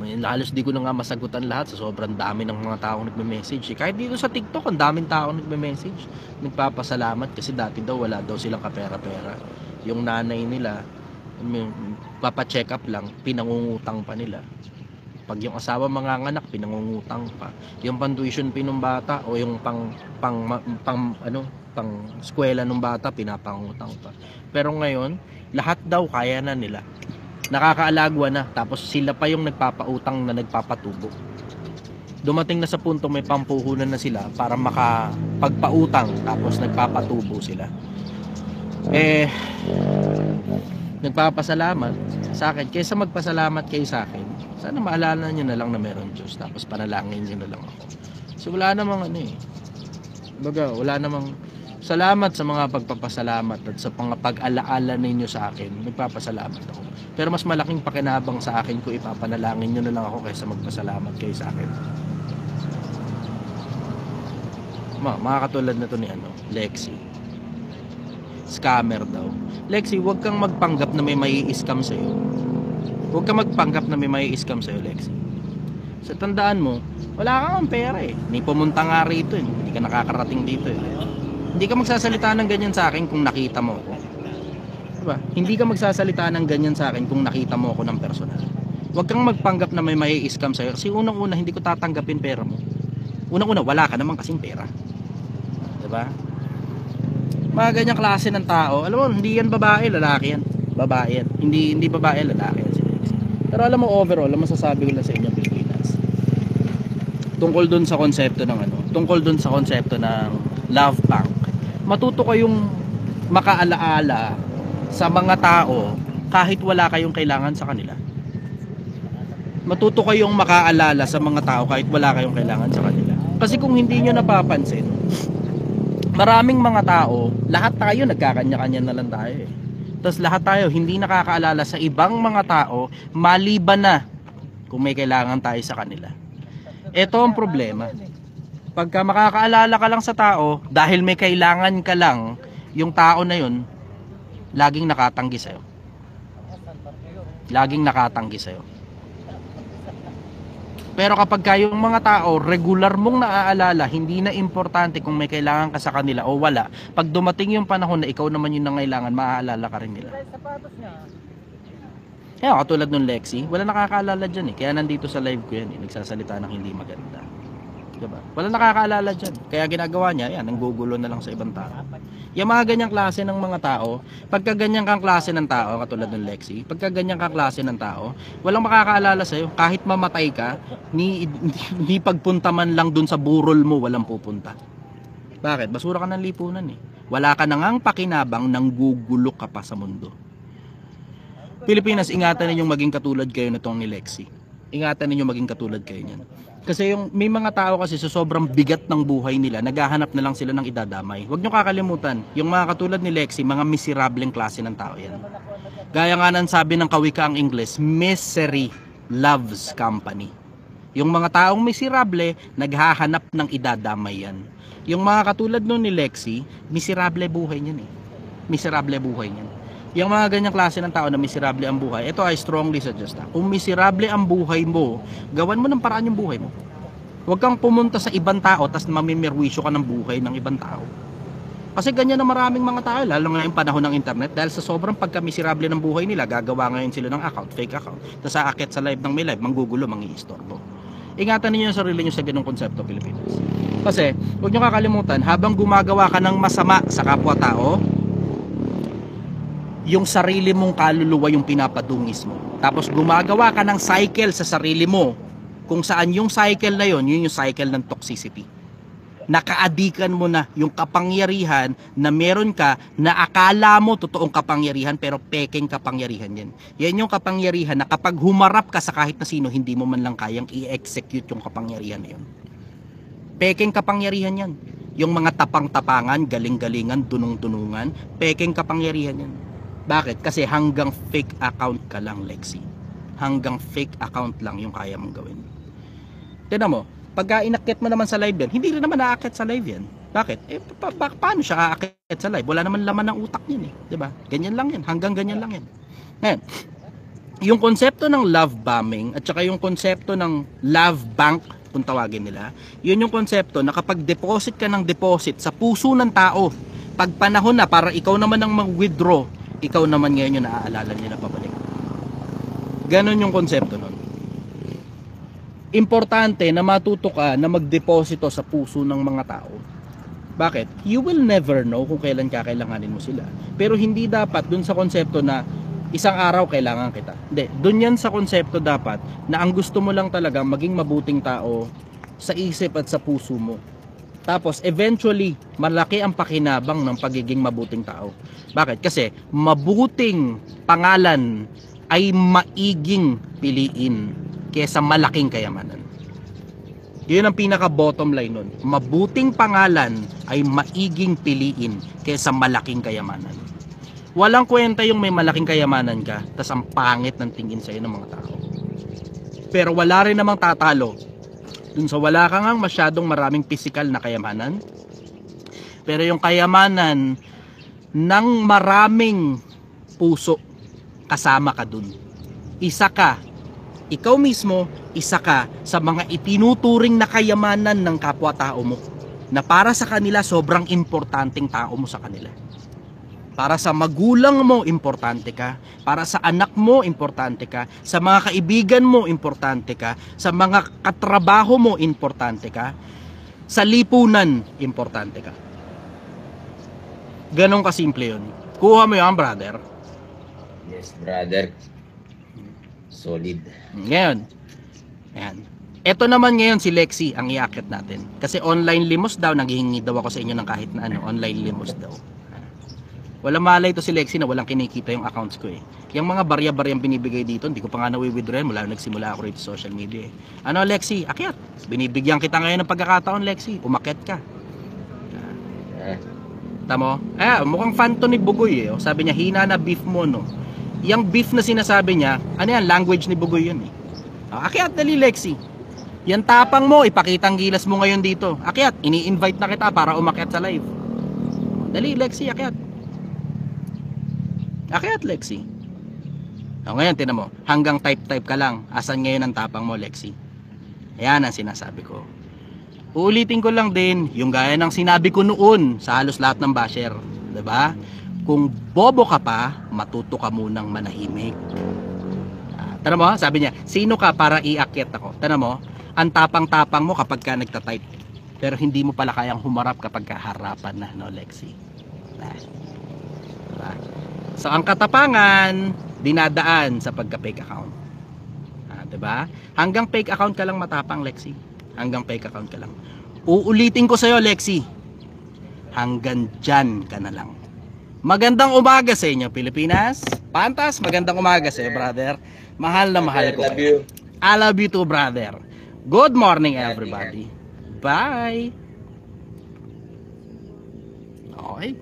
Halos di ko na nga masagutan lahat sa sobrang dami ng mga taong nagme-message. Kahit dito sa TikTok, ang daming taong nagme-message. Nagpapasalamat kasi dati daw wala daw silang kapera-pera. Yung nanay nila, papacheck up lang, pinangungutang pa nila. Pag yung asawa manganganak, pinangungutang pa. Yung pang-tuition pinong bata o yung pang eskwela ng bata, pinapangutang pa. Pero ngayon, lahat daw kaya na nila. Nakakaalagwa na, tapos sila pa yung nagpapautang na nagpapatubo. Dumating na sa punto may pampuhunan na sila para makapagpautang, tapos nagpapatubo sila. Nagpapasalamat sa akin. Kaysa magpasalamat kayo sa akin, sana maalala nyo na lang na meron Diyos, tapos panalangin nyo na lang ako. So wala namang wala namang salamat sa mga pagpapasalamat at sa mga pag-alaala ninyo sa akin. Nagpapasalamat ako. Pero mas malaking pakinabang sa akin kung ipapanalangin nyo na lang ako kaysa magpasalamat kayo sa akin. Mga katulad na to ni Lexi. Scammer daw. Lexi, huwag kang magpanggap na may mai-scam sa'yo. Huwag kang magpanggap na may mai-scam sa'yo, Lexi. Sa tandaan mo, wala kang pera Hindi pumunta nga rito Hindi ka nakakarating dito Hindi ka magsasalita ng ganyan sa akin kung nakita mo ako. Diba? Hindi ka magsasalita ng ganyan sa akin kung nakita mo ako ng personal. Huwag kang magpanggap na may mai-scam sa'yo. Kasi unang-una, hindi ko tatanggapin pera mo. Unang-una, wala ka naman kasing pera. Diba? Mga ganyang klase ng tao, alam mo, hindi yan babae, lalaki yan. Babae yan. Hindi babae, lalaki yan. Pero alam mo, overall, ang masasabi ko lang sa inyo, Pilipinas. Tungkol dun sa konsepto ng love bank. Matuto kayong makaalaala sa mga tao kahit wala kayong kailangan sa kanila. Matuto kayong makaalala sa mga tao kahit wala kayong kailangan sa kanila. Kasi kung hindi nyo napapansin, maraming mga tao, lahat tayo nagkakanya-kanya na lang tayo Tapos lahat tayo hindi nakakaalala sa ibang mga tao maliban na kung may kailangan tayo sa kanila. Ito ang problema. Pagka makakaalala ka lang sa tao dahil may kailangan ka lang, yung tao na yun laging nakatanggi sa'yo. Laging nakatanggi sa'yo. Pero kapag kayong mga tao, regular mong naaalala, hindi na importante kung may kailangan ka sa kanila o wala. Pag dumating yung panahon na ikaw naman yung nangailangan, maaalala ka rin nila. Kaya katulad nung Lexi, wala nakakaalala dyan Kaya nandito sa live ko yan nagsasalita ng hindi maganda. Diba? Wala nakakaalala dyan. Kaya ginagawa niya, nanggugulo na lang sa ibang tao. Yung mga ganyang klase ng mga tao, pagka ganyan kang klase ng tao, katulad ng Lexi, pagka ganyan kang klase ng tao, walang makakaalala sa'yo. Kahit mamatay ka, ni pagpunta man lang dun sa burol mo, walang pupunta. Bakit? Basura ka ng lipunan Wala ka nang pakinabang, nang gugulo ka pa sa mundo. Pilipinas, ingatan ninyong maging katulad kayo nitong ni Lexi. Ingatan ninyong maging katulad kayo niyan. Kasi may mga tao kasi sa sobrang bigat ng buhay nila, naghahanap na lang sila ng idadamay. Huwag nyo kakalimutan, yung mga katulad ni Lexi, mga miserableng klase ng tao yan. Gaya nga ng sabi ng kawikaang Ingles, misery loves company. Yung mga taong miserable, naghahanap ng idadamay yan. Yung mga katulad nun ni Lexi, miserable buhay niyan Miserable buhay niyan. Yung mga ganyang klase ng tao na miserable ang buhay, ito I strongly suggest kung miserable ang buhay mo, gawan mo ng paraan yung buhay mo. Huwag kang pumunta sa ibang tao tapos mamimerwisyo ka ng buhay ng ibang tao. Kasi ganyan na maraming mga tao, lalo ngayong panahon ng internet, dahil sa sobrang pagka-miserable ng buhay nila, gagawa ngayon sila ng account, fake account, tapos aakit sa live ng may live, manggugulo, mangi-istorbo. Ingatan niyo yung sarili niyo sa ganung konsepto, Pilipinas. Kasi huwag niyo kakalimutan, habang gumagawa ka ng masama sa kapwa-tao, yung sarili mong kaluluwa yung pinapadungis mo. Tapos gumagawa ka ng cycle sa sarili mo, kung saan yung cycle na yun yung cycle ng toxicity. nakaadikan mo na yung kapangyarihan na meron ka na akala mo totoong kapangyarihan pero pekeng kapangyarihan yan. Yan yung kapangyarihan na kapag humarap ka sa kahit na sino, hindi mo man lang kayang i-execute yung kapangyarihan na yun. Pekeng kapangyarihan yan. Yung mga tapang-tapangan, galing-galingan, dunong-dunungan, pekeng kapangyarihan yan. Bakit? Kasi hanggang fake account ka lang, Lexi. Hanggang fake account lang yung kaya mong gawin. Tignan mo, pagka inakyat mo naman sa live yan, hindi rin naman naakyat sa live yan. Bakit? Paano siya aakyat sa live? Wala naman laman ng utak niyan eh. Diba? Ganyan lang yan. Hanggang ganyan lang yan. Ngayon, yung konsepto ng love bombing at saka yung konsepto ng love bank, kung tawagin nila, yun yung konsepto na kapag deposit ka ng deposit sa puso ng tao, pag panahon na para ikaw naman ang mag-withdraw, ikaw naman ngayon yung naaalala niya na pabalik. Ganon yung konsepto nun. Importante na matuto ka na magdeposito sa puso ng mga tao. Bakit? You will never know kung kailan kakailanganin mo sila. Pero hindi dapat dun sa konsepto na isang araw kailangan kita. Hindi, dun yan sa konsepto dapat na ang gusto mo lang talaga maging mabuting tao sa isip at sa puso mo. Tapos eventually, malaki ang pakinabang ng pagiging mabuting tao. Bakit? Kasi mabuting pangalan ay maiging piliin kesa malaking kayamanan. Yun ang pinaka bottom line nun. Mabuting pangalan ay maiging piliin kesa malaking kayamanan. Walang kwenta yung may malaking kayamanan ka tas ang pangit ng tingin sa'yo ng mga tao. Pero wala rin namang tatalo dun sa wala kang masyadong maraming physical na kayamanan. Pero yung kayamanan ng maraming puso, kasama ka dun. Ikaw mismo, isa ka sa mga itinuturing na kayamanan ng kapwa-tao mo na para sa kanila sobrang importanteng tao mo sa kanila. Para sa magulang mo, importante ka. Para sa anak mo, importante ka. Sa mga kaibigan mo, importante ka. Sa mga katrabaho mo, importante ka. Sa lipunan, importante ka. Ganon kasimple yun. Kuha mo yan, brother.
Yes, brother. Solid.
Ngayon, ayan. Ito naman ngayon si Lexi ang iakit natin. Kasi online limos daw, naghihingi daw ako sa inyo ng kahit na ano, online limos daw. Walang malay to si Lexi na walang kinikita yung accounts ko eh. Yung mga barya-baryang binibigay dito, hindi ko pa nga nawi-withdraw mula nagsimula ako rito sa social media eh. Ano Lexi, akyat. Binibigyan kita ngayon ng pagkakataon Lexi, umakyat ka. Tamo? Mukhang fan to ni Bugoy eh. Sabi niya, hina na beef mo no. Yung beef na sinasabi niya, ano yan, language ni Bugoy yun eh. Akyat, dali Lexi. Yan tapang mo, ipakitang gilas mo ngayon dito. Akyat, ini-invite na kita para umakyat sa live. Dali Lexi, akyat. Akyat Lexi. Ngayon, tinan mo, hanggang type-type ka lang. Asan ngayon ang tapang mo Lexi? Ayan ang sinasabi ko. Uulitin ko lang din, yung gaya ng sinabi ko noon sa halos lahat ng basher. Diba? Kung bobo ka pa, matuto ka munang manahimik. Tara mo, sabi niya, sino ka para iakyat ako? Tara mo, ang tapang-tapang mo kapag ka nagtatype. Pero hindi mo pala kayang humarap kapag kaharapan na, no, Lexi? Diba? So, ang katapangan, dinadaan sa pagka-fake account. Diba? Hanggang fake account ka lang matapang, Lexi. Hanggang fake account ka lang. Uulitin ko sa'yo, Lexi. Hanggang dyan ka na lang. Magandang umaga sa inyo, Pilipinas. Pantas, magandang umaga sa iyo, brother. Mahal na mahal ko. I love you too, brother. Good morning, everybody. Bye. Okay.